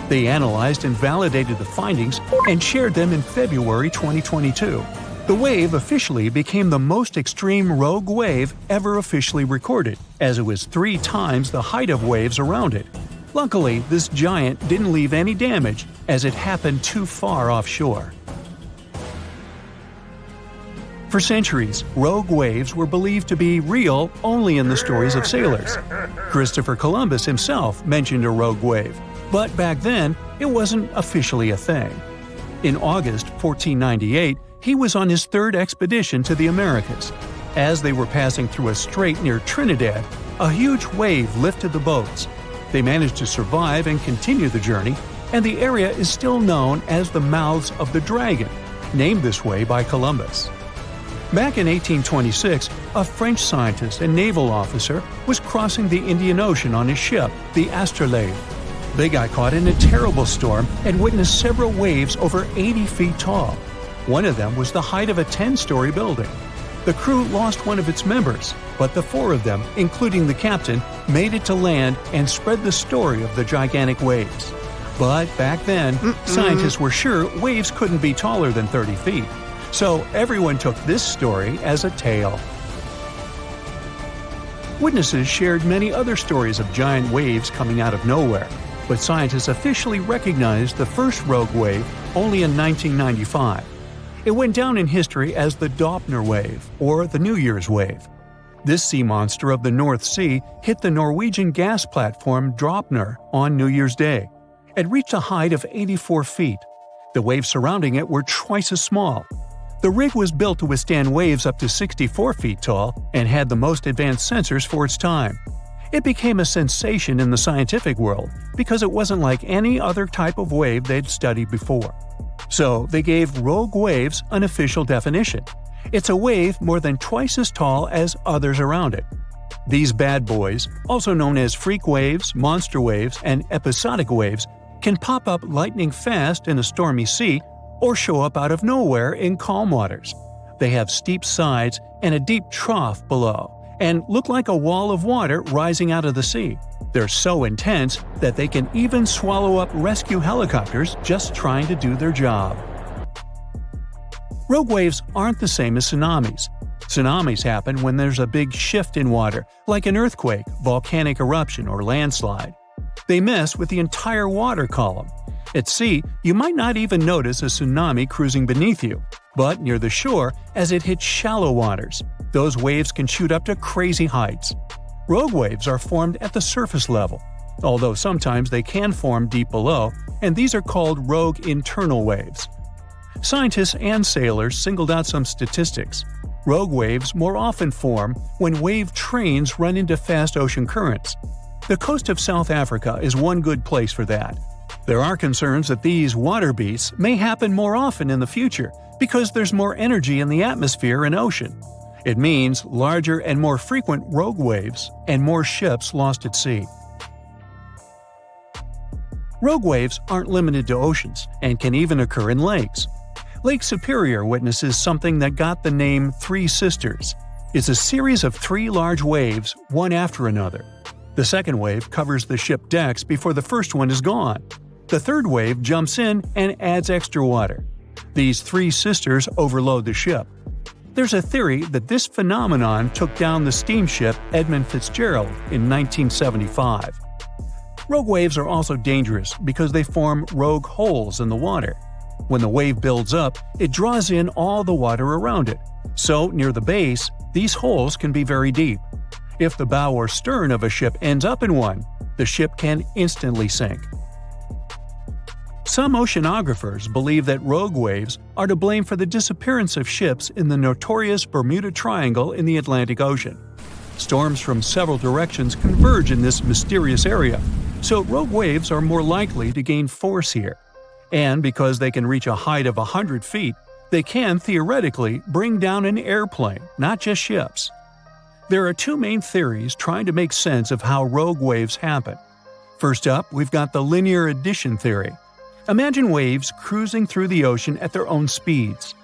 They analyzed and validated the findings and shared them in February 2022. The wave officially became the most extreme rogue wave ever officially recorded, as it was 3 times the height of waves around it. Luckily, this giant didn't leave any damage, as it happened too far offshore. For centuries, rogue waves were believed to be real only in the stories of sailors. Christopher Columbus himself mentioned a rogue wave, but back then, it wasn't officially a thing. In August 1498, he was on his 3rd expedition to the Americas. As they were passing through a strait near Trinidad, a huge wave lifted the boats. They managed to survive and continue the journey, and the area is still known as the Mouths of the Dragon, named this way by Columbus. Back in 1826, a French scientist and naval officer was crossing the Indian Ocean on his ship, the Astrolabe. They got caught in a terrible storm and witnessed several waves over 80 feet tall. One of them was the height of a 10-story building. The crew lost one of its members, but the 4 of them, including the captain, made it to land and spread the story of the gigantic waves. But back then, scientists were sure waves couldn't be taller than 30 feet. So everyone took this story as a tale. Witnesses shared many other stories of giant waves coming out of nowhere, but scientists officially recognized the first rogue wave only in 1995. It went down in history as the Doppler wave, or the New Year's wave. This sea monster of the North Sea hit the Norwegian gas platform Dropner on New Year's Day. It reached a height of 84 feet. The waves surrounding it were twice as small. The rig was built to withstand waves up to 64 feet tall and had the most advanced sensors for its time. It became a sensation in the scientific world because it wasn't like any other type of wave they'd studied before. So they gave rogue waves an official definition. It's a wave more than twice as tall as others around it. These bad boys, also known as freak waves, monster waves, and episodic waves, can pop up lightning fast in a stormy sea or show up out of nowhere in calm waters. They have steep sides and a deep trough below, and look like a wall of water rising out of the sea. They're so intense that they can even swallow up rescue helicopters just trying to do their job. Rogue waves aren't the same as tsunamis. Tsunamis happen when there's a big shift in water, like an earthquake, volcanic eruption, or landslide. They mess with the entire water column. At sea, you might not even notice a tsunami cruising beneath you, but near the shore, as it hits shallow waters, those waves can shoot up to crazy heights. Rogue waves are formed at the surface level, although sometimes they can form deep below, and these are called rogue internal waves. Scientists and sailors singled out some statistics. Rogue waves more often form when wave trains run into fast ocean currents. The coast of South Africa is one good place for that. There are concerns that these water beasts may happen more often in the future because there's more energy in the atmosphere and ocean. It means larger and more frequent rogue waves and more ships lost at sea. Rogue waves aren't limited to oceans and can even occur in lakes. Lake Superior witnesses something that got the name Three Sisters. It's a series of 3 large waves, one after another. The second wave covers the ship decks before the first one is gone. The third wave jumps in and adds extra water. These 3 sisters overload the ship. There's a theory that this phenomenon took down the steamship Edmund Fitzgerald in 1975. Rogue waves are also dangerous because they form rogue holes in the water. When the wave builds up, it draws in all the water around it. So, near the base, these holes can be very deep. If the bow or stern of a ship ends up in one, the ship can instantly sink. Some oceanographers believe that rogue waves are to blame for the disappearance of ships in the notorious Bermuda Triangle in the Atlantic Ocean. Storms from several directions converge in this mysterious area, so rogue waves are more likely to gain force here. And because they can reach a height of 100 feet, they can theoretically bring down an airplane, not just ships. There are 2 main theories trying to make sense of how rogue waves happen. First up, we've got the linear addition theory. Imagine waves cruising through the ocean at their own speeds.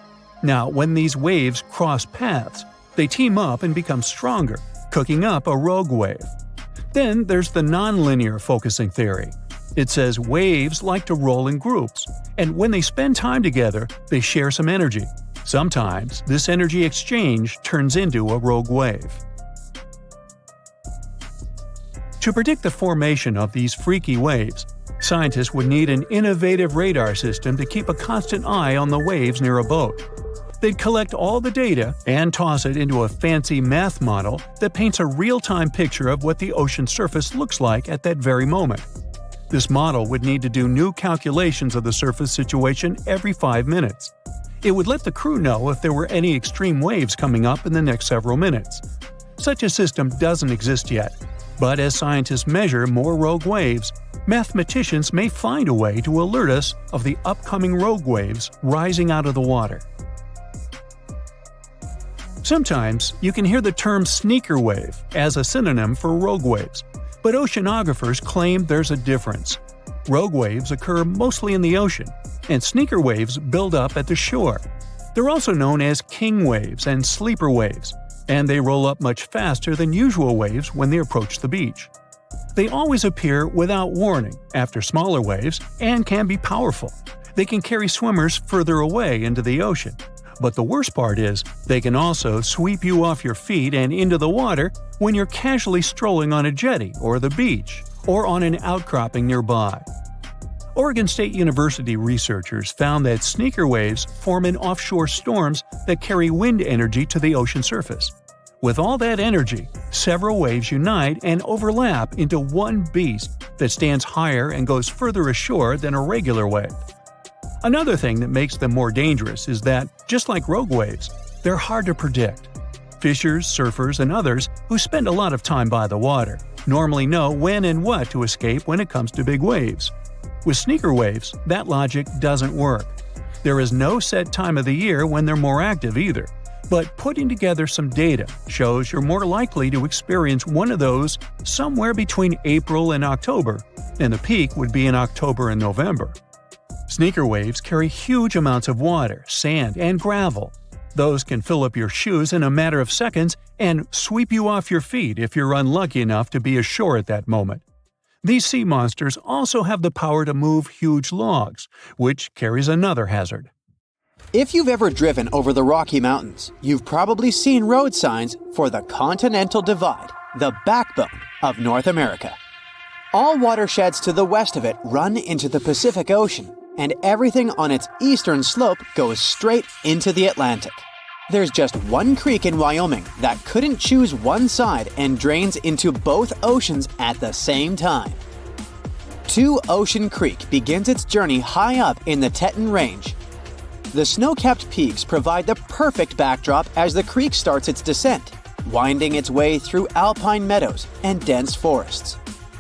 Now, when these waves cross paths, they team up and become stronger, cooking up a rogue wave. Then there's the nonlinear focusing theory. It says waves like to roll in groups, and when they spend time together, they share some energy. Sometimes, this energy exchange turns into a rogue wave. To predict the formation of these freaky waves, scientists would need an innovative radar system to keep a constant eye on the waves near a boat. They'd collect all the data and toss it into a fancy math model that paints a real-time picture of what the ocean surface looks like at that very moment. This model would need to do new calculations of the surface situation every 5 minutes. It would let the crew know if there were any extreme waves coming up in the next several minutes. Such a system doesn't exist yet, but as scientists measure more rogue waves, mathematicians may find a way to alert us of the upcoming rogue waves rising out of the water. Sometimes you can hear the term sneaker wave as a synonym for rogue waves, but oceanographers claim there's a difference. Rogue waves occur mostly in the ocean, and sneaker waves build up at the shore. They're also known as king waves and sleeper waves, and they roll up much faster than usual waves when they approach the beach. They always appear without warning after smaller waves and can be powerful. They can carry swimmers further away into the ocean. But the worst part is, they can also sweep you off your feet and into the water when you're casually strolling on a jetty or the beach, or on an outcropping nearby. Oregon State University researchers found that sneaker waves form in offshore storms that carry wind energy to the ocean surface. With all that energy, several waves unite and overlap into one beast that stands higher and goes further ashore than a regular wave. Another thing that makes them more dangerous is that, just like rogue waves, they're hard to predict. Fishers, surfers, and others who spend a lot of time by the water normally know when and what to escape when it comes to big waves. With sneaker waves, that logic doesn't work. There is no set time of the year when they're more active either, but putting together some data shows you're more likely to experience one of those somewhere between April and October, and the peak would be in October and November. Sneaker waves carry huge amounts of water, sand, and gravel. Those can fill up your shoes in a matter of seconds and sweep you off your feet if you're unlucky enough to be ashore at that moment. These sea monsters also have the power to move huge logs, which carries another hazard. If you've ever driven over the Rocky Mountains, you've probably seen road signs for the Continental Divide, the backbone of North America. All watersheds to the west of it run into the Pacific Ocean, and everything on its eastern slope goes straight into the Atlantic. There's just one creek in Wyoming that couldn't choose one side and drains into both oceans at the same time. Two Ocean Creek begins its journey high up in the Teton Range. The snow-capped peaks provide the perfect backdrop as the creek starts its descent, winding its way through alpine meadows and dense forests.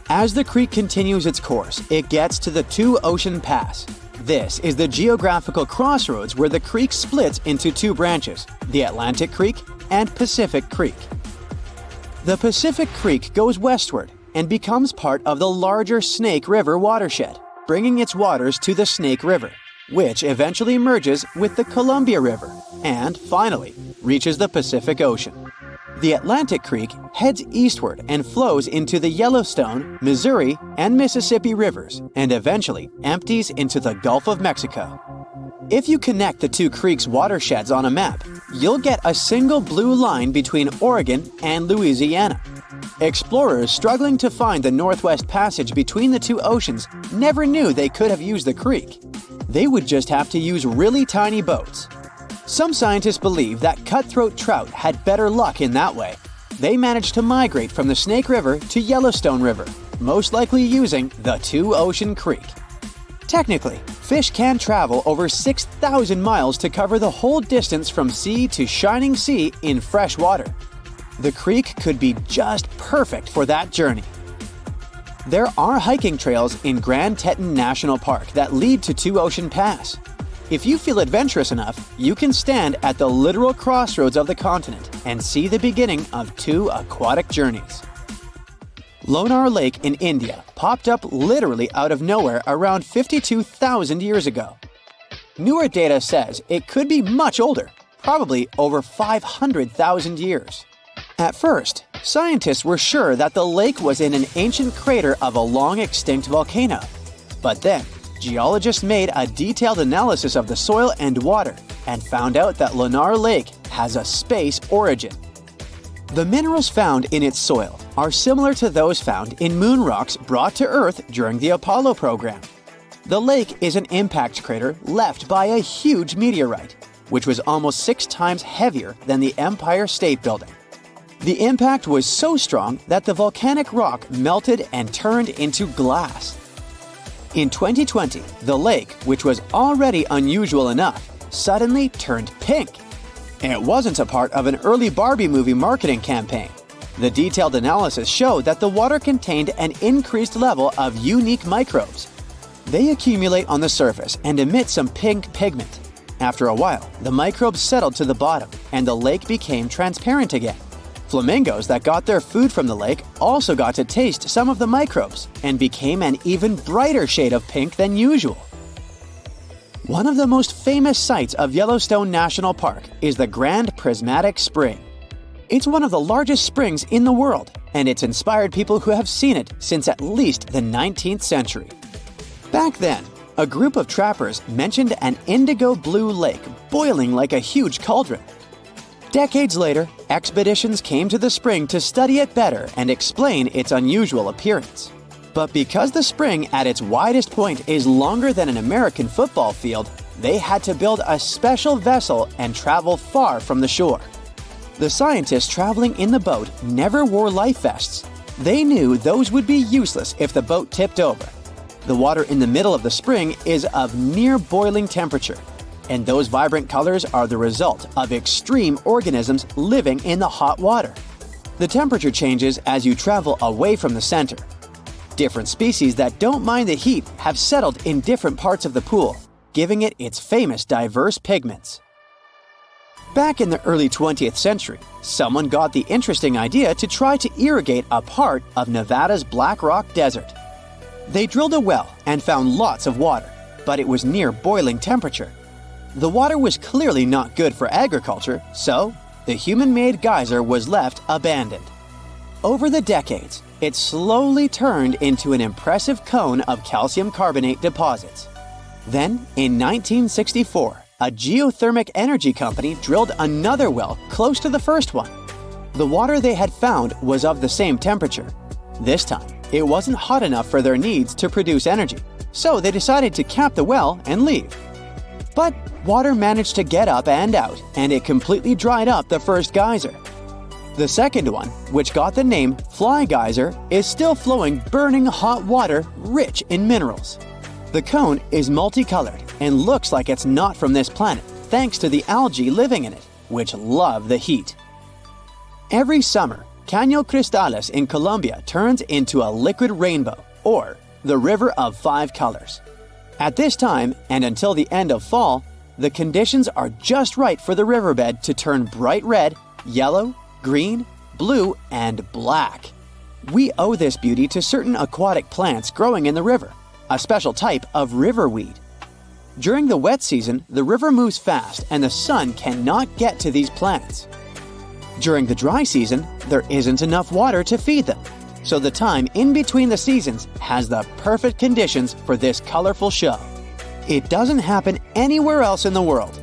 As the creek continues its course, it gets to the Two-Ocean Pass. This is the geographical crossroads where the creek splits into two branches, the Atlantic Creek and Pacific Creek. The Pacific Creek goes westward and becomes part of the larger Snake River watershed, bringing its waters to the Snake River, which eventually merges with the Columbia River and, finally, reaches the Pacific Ocean. The Atlantic Creek heads eastward and flows into the Yellowstone, Missouri, and Mississippi rivers, and eventually empties into the Gulf of Mexico. If you connect the two creeks' watersheds on a map, you'll get a single blue line between Oregon and Louisiana. Explorers struggling to find the Northwest Passage between the two oceans never knew they could have used the creek. They would just have to use really tiny boats. Some scientists believe that cutthroat trout had better luck in that way. They managed to migrate from the Snake River to Yellowstone River, most likely using the Two-Ocean Creek. Technically, fish can travel over 6,000 miles to cover the whole distance from sea to shining sea in fresh water. The creek could be just perfect for that journey. There are hiking trails in Grand Teton National Park that lead to Two-Ocean Pass. If you feel adventurous enough, you can stand at the literal crossroads of the continent and see the beginning of two aquatic journeys. Lonar Lake in India popped up literally out of nowhere around 52,000 years ago. Newer data says it could be much older, probably over 500,000 years. At first, scientists were sure that the lake was in an ancient crater of a long-extinct volcano. But then, geologists made a detailed analysis of the soil and water and found out that Lonar Lake has a space origin. The minerals found in its soil are similar to those found in moon rocks brought to Earth during the Apollo program. The lake is an impact crater left by a huge meteorite, which was almost 6 times heavier than the Empire State Building. The impact was so strong that the volcanic rock melted and turned into glass. In 2020, the lake, which was already unusual enough, suddenly turned pink. It wasn't a part of an early Barbie movie marketing campaign. The detailed analysis showed that the water contained an increased level of unique microbes. They accumulate on the surface and emit some pink pigment. After a while, the microbes settled to the bottom and the lake became transparent again. Flamingos that got their food from the lake also got to taste some of the microbes and became an even brighter shade of pink than usual. One of the most famous sights of Yellowstone National Park is the Grand Prismatic Spring. It's one of the largest springs in the world, and it's inspired people who have seen it since at least the 19th century. Back then, a group of trappers mentioned an indigo blue lake boiling like a huge cauldron. Decades later, expeditions came to the spring to study it better and explain its unusual appearance. But because the spring at its widest point is longer than an American football field, they had to build a special vessel and travel far from the shore. The scientists traveling in the boat never wore life vests. They knew those would be useless if the boat tipped over. The water in the middle of the spring is of near boiling temperature, and those vibrant colors are the result of extreme organisms living in the hot water. The temperature changes as you travel away from the center. Different species that don't mind the heat have settled in different parts of the pool, giving it its famous diverse pigments. Back in the early 20th century, someone got the interesting idea to try to irrigate a part of Nevada's Black Rock Desert. They drilled a well and found lots of water, but it was near boiling temperature. The water was clearly not good for agriculture, so the human-made geyser was left abandoned. Over the decades, it slowly turned into an impressive cone of calcium carbonate deposits. Then, in 1964, a geothermal energy company drilled another well close to the first one. The water they had found was of the same temperature. This time, it wasn't hot enough for their needs to produce energy, so they decided to cap the well and leave. But water managed to get up and out, and it completely dried up the first geyser. The second one, which got the name Fly Geyser, is still flowing burning hot water rich in minerals. The cone is multicolored and looks like it's not from this planet thanks to the algae living in it, which love the heat. Every summer, Caño Cristales in Colombia turns into a liquid rainbow, or the River of Five Colors. At this time, and until the end of fall, the conditions are just right for the riverbed to turn bright red, yellow, green, blue, and black. We owe this beauty to certain aquatic plants growing in the river, a special type of riverweed. During the wet season, the river moves fast and the sun cannot get to these plants. During the dry season, there isn't enough water to feed them, so the time in between the seasons has the perfect conditions for this colorful show. It doesn't happen anywhere else in the world.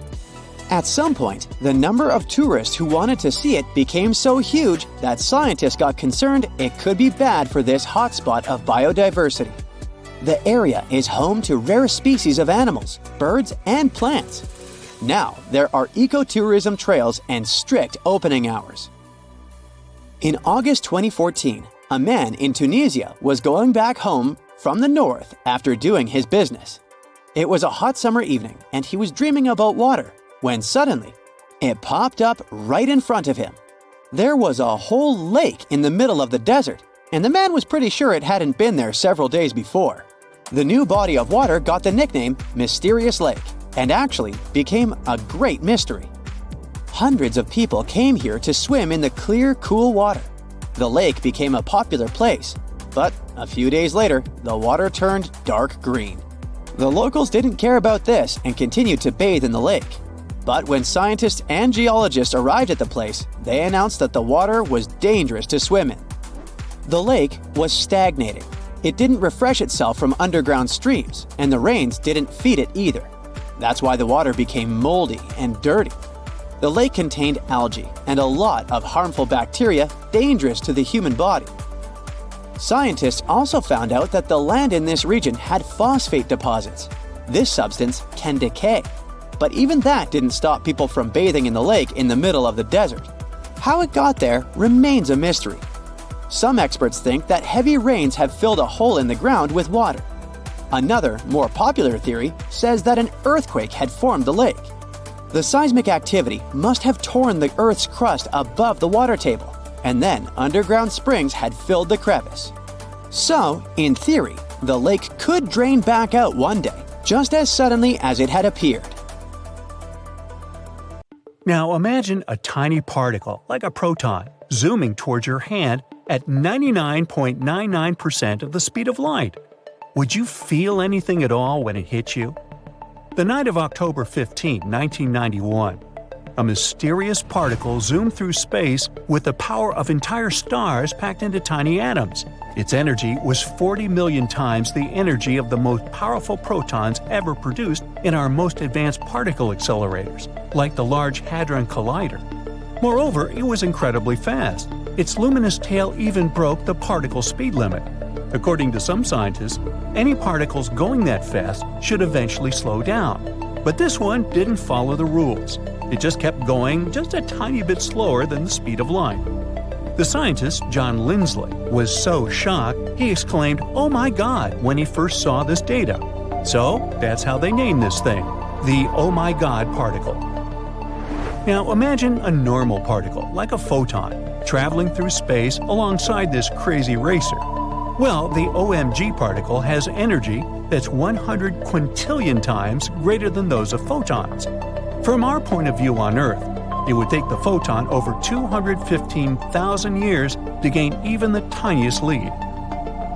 At some point, the number of tourists who wanted to see it became so huge that scientists got concerned it could be bad for this hotspot of biodiversity. The area is home to rare species of animals, birds, and plants. Now, there are ecotourism trails and strict opening hours. In August 2014, a man in Tunisia was going back home from the north after doing his business. It was a hot summer evening and he was dreaming about water when suddenly, it popped up right in front of him. There was a whole lake in the middle of the desert, and the man was pretty sure it hadn't been there several days before. The new body of water got the nickname Mysterious Lake, and actually became a great mystery. Hundreds of people came here to swim in the clear, cool water. The lake became a popular place, but a few days later, the water turned dark green. The locals didn't care about this and continued to bathe in the lake. But when scientists and geologists arrived at the place, they announced that the water was dangerous to swim in. The lake was stagnating. It didn't refresh itself from underground streams, and the rains didn't feed it either. That's why the water became moldy and dirty. The lake contained algae and a lot of harmful bacteria dangerous to the human body. Scientists also found out that the land in this region had phosphate deposits. This substance can decay. But even that didn't stop people from bathing in the lake in the middle of the desert. How it got there remains a mystery. Some experts think that heavy rains have filled a hole in the ground with water. Another, more popular theory says that an earthquake had formed the lake. The seismic activity must have torn the Earth's crust above the water table, and then underground springs had filled the crevice. So, in theory, the lake could drain back out one day, just as suddenly as it had appeared. Now imagine a tiny particle, like a proton, zooming towards your hand at 99.99% of the speed of light. Would you feel anything at all when it hit you? The night of October 15, 1991, a mysterious particle zoomed through space with the power of entire stars packed into tiny atoms. Its energy was 40 million times the energy of the most powerful protons ever produced in our most advanced particle accelerators, like the Large Hadron Collider. Moreover, it was incredibly fast. Its luminous tail even broke the particle speed limit. According to some scientists, any particles going that fast should eventually slow down. But this one didn't follow the rules. It just kept going just a tiny bit slower than the speed of light. The scientist, John Lindsley, was so shocked he exclaimed, "Oh my God," when he first saw this data. So that's how they named this thing, the "Oh my God" particle. Now imagine a normal particle, like a photon, traveling through space alongside this crazy racer. Well, the OMG particle has energy that's 100 quintillion times greater than those of photons. From our point of view on Earth, it would take the photon over 215,000 years to gain even the tiniest lead.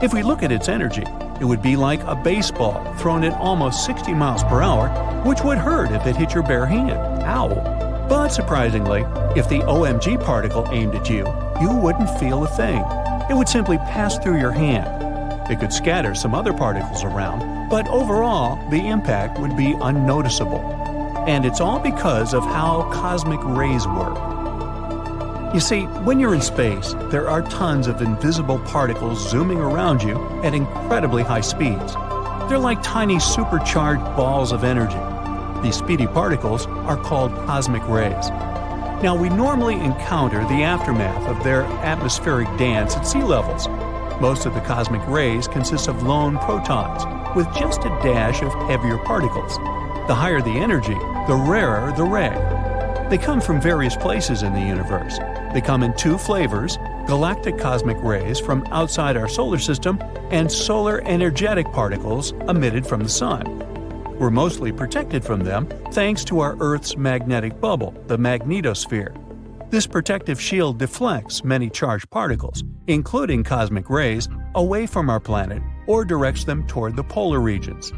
If we look at its energy, it would be like a baseball thrown at almost 60 miles per hour, which would hurt if it hit your bare hand. Ow! But surprisingly, if the OMG particle aimed at you, you wouldn't feel a thing. It would simply pass through your hand. It could scatter some other particles around, but overall, the impact would be unnoticeable. And it's all because of how cosmic rays work. You see, when you're in space, there are tons of invisible particles zooming around you at incredibly high speeds. They're like tiny supercharged balls of energy. These speedy particles are called cosmic rays. Now, we normally encounter the aftermath of their atmospheric dance at sea levels. Most of the cosmic rays consist of lone protons, with just a dash of heavier particles. The higher the energy, the rarer the ray. They come from various places in the universe. They come in two flavors: galactic cosmic rays from outside our solar system and solar energetic particles emitted from the sun. We're mostly protected from them thanks to our Earth's magnetic bubble, the magnetosphere. This protective shield deflects many charged particles, including cosmic rays, away from our planet or directs them toward the polar regions.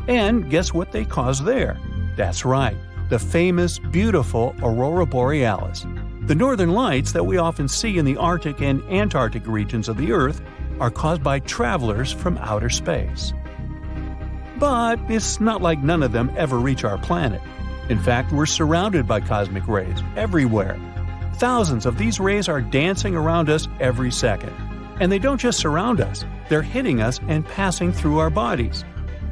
And guess what they cause there? That's right, the famous, beautiful aurora borealis. The northern lights that we often see in the Arctic and Antarctic regions of the Earth are caused by travelers from outer space. But it's not like none of them ever reach our planet. In fact, we're surrounded by cosmic rays everywhere. Thousands of these rays are dancing around us every second. And they don't just surround us, they're hitting us and passing through our bodies.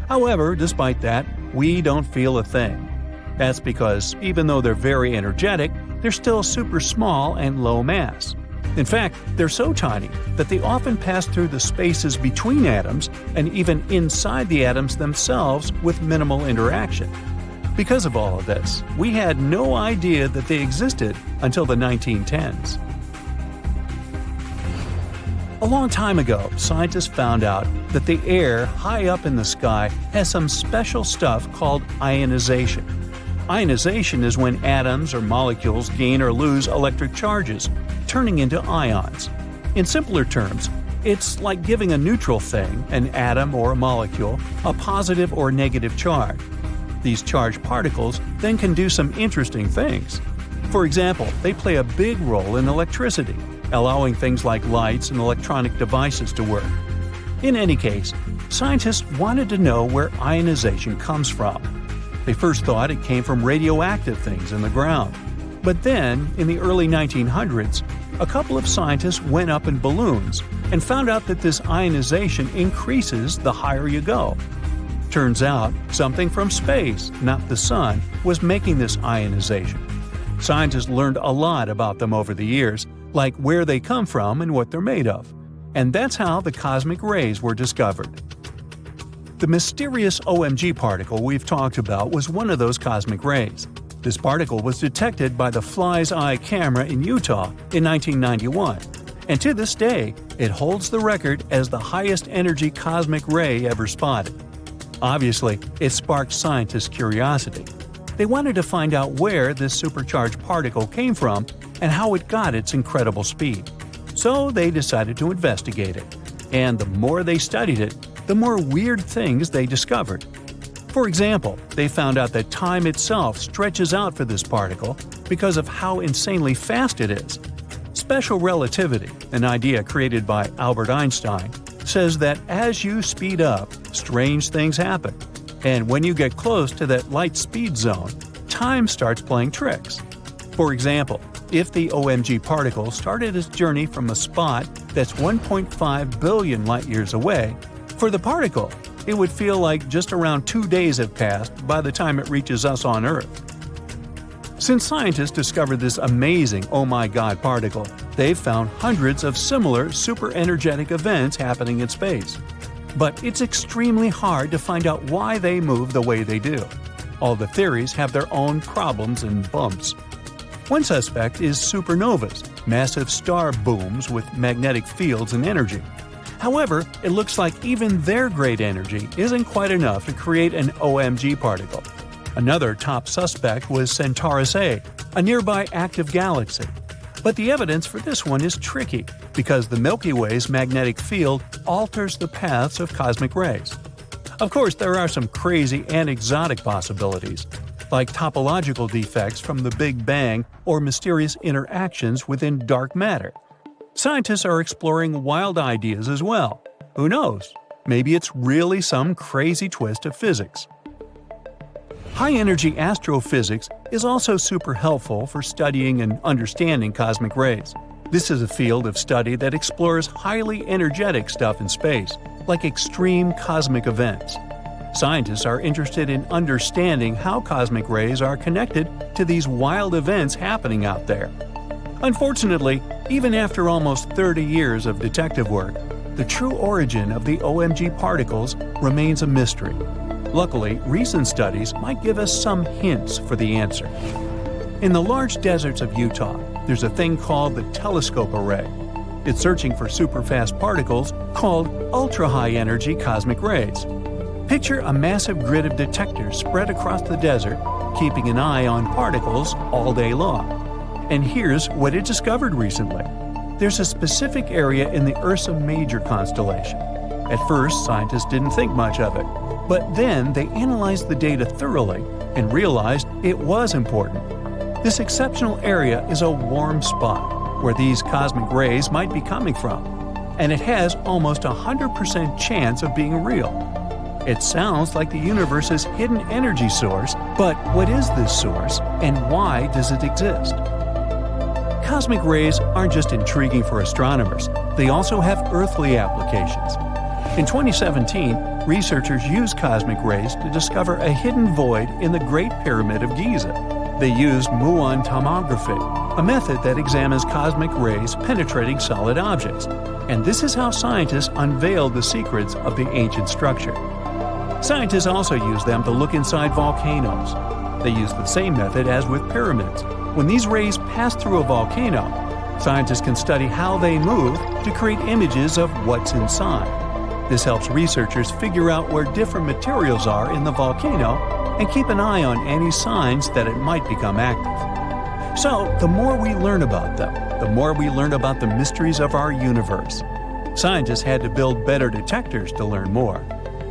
However, despite that, we don't feel a thing. That's because even though they're very energetic, they're still super small and low mass. In fact, they're so tiny that they often pass through the spaces between atoms and even inside the atoms themselves with minimal interaction. Because of all of this, we had no idea that they existed until the 1910s. A long time ago, scientists found out that the air high up in the sky has some special stuff called ionization. Ionization is when atoms or molecules gain or lose electric charges, turning into ions. In simpler terms, it's like giving a neutral thing, an atom or a molecule, a positive or negative charge. These charged particles then can do some interesting things. For example, they play a big role in electricity, allowing things like lights and electronic devices to work. In any case, scientists wanted to know where ionization comes from. They first thought it came from radioactive things in the ground. But then, in the early 1900s, a couple of scientists went up in balloons and found out that this ionization increases the higher you go. Turns out, something from space, not the sun, was making this ionization. Scientists learned a lot about them over the years, like where they come from and what they're made of. And that's how the cosmic rays were discovered. The mysterious OMG particle we've talked about was one of those cosmic rays. This particle was detected by the Fly's Eye camera in Utah in 1991, and to this day, it holds the record as the highest energy cosmic ray ever spotted. Obviously, it sparked scientists' curiosity. They wanted to find out where this supercharged particle came from and how it got its incredible speed. So they decided to investigate it. And the more they studied it, the more weird things they discovered. For example, they found out that time itself stretches out for this particle because of how insanely fast it is. Special relativity, an idea created by Albert Einstein, says that as you speed up, strange things happen. And when you get close to that light speed zone, time starts playing tricks. For example, if the OMG particle started its journey from a spot that's 1.5 billion light-years away, for the particle, it would feel like just around 2 days have passed by the time it reaches us on Earth. Since scientists discovered this amazing oh my god particle, they've found hundreds of similar super-energetic events happening in space. But it's extremely hard to find out why they move the way they do. All the theories have their own problems and bumps. One suspect is supernovas, massive star booms with magnetic fields and energy. However, it looks like even their great energy isn't quite enough to create an OMG particle. Another top suspect was Centaurus A, a nearby active galaxy. But the evidence for this one is tricky because the Milky Way's magnetic field alters the paths of cosmic rays. Of course, there are some crazy and exotic possibilities, like topological defects from the Big Bang or mysterious interactions within dark matter. Scientists are exploring wild ideas as well. Who knows? Maybe it's really some crazy twist of physics. High-energy astrophysics is also super helpful for studying and understanding cosmic rays. This is a field of study that explores highly energetic stuff in space, like extreme cosmic events. Scientists are interested in understanding how cosmic rays are connected to these wild events happening out there. Unfortunately, even after almost 30 years of detective work, The true origin of the OMG particles remains a mystery. Luckily, recent studies might give us some hints for the answer. In the large deserts of Utah, there's a thing called the telescope array. It's searching for superfast particles called ultra-high-energy cosmic rays. Picture a massive grid of detectors spread across the desert, keeping an eye on particles all day long. And here's what it discovered recently. There's a specific area in the Ursa Major constellation. At first, scientists didn't think much of it, but then they analyzed the data thoroughly and realized it was important. This exceptional area is a warm spot where these cosmic rays might be coming from, and it has almost 100% chance of being real. It sounds like the universe's hidden energy source, but what is this source, and why does it exist? Cosmic rays aren't just intriguing for astronomers, they also have earthly applications. In 2017, researchers used cosmic rays to discover a hidden void in the Great Pyramid of Giza. They used muon tomography, a method that examines cosmic rays penetrating solid objects, and this is how scientists unveiled the secrets of the ancient structure. Scientists also use them to look inside volcanoes. They use the same method as with pyramids. When these rays pass through a volcano, scientists can study how they move to create images of what's inside. This helps researchers figure out where different materials are in the volcano and keep an eye on any signs that it might become active. So, the more we learn about them, the more we learn about the mysteries of our universe. Scientists had to build better detectors to learn more.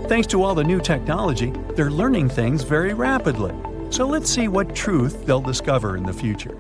Thanks to all the new technology, they're learning things very rapidly. So let's see what truth they'll discover in the future.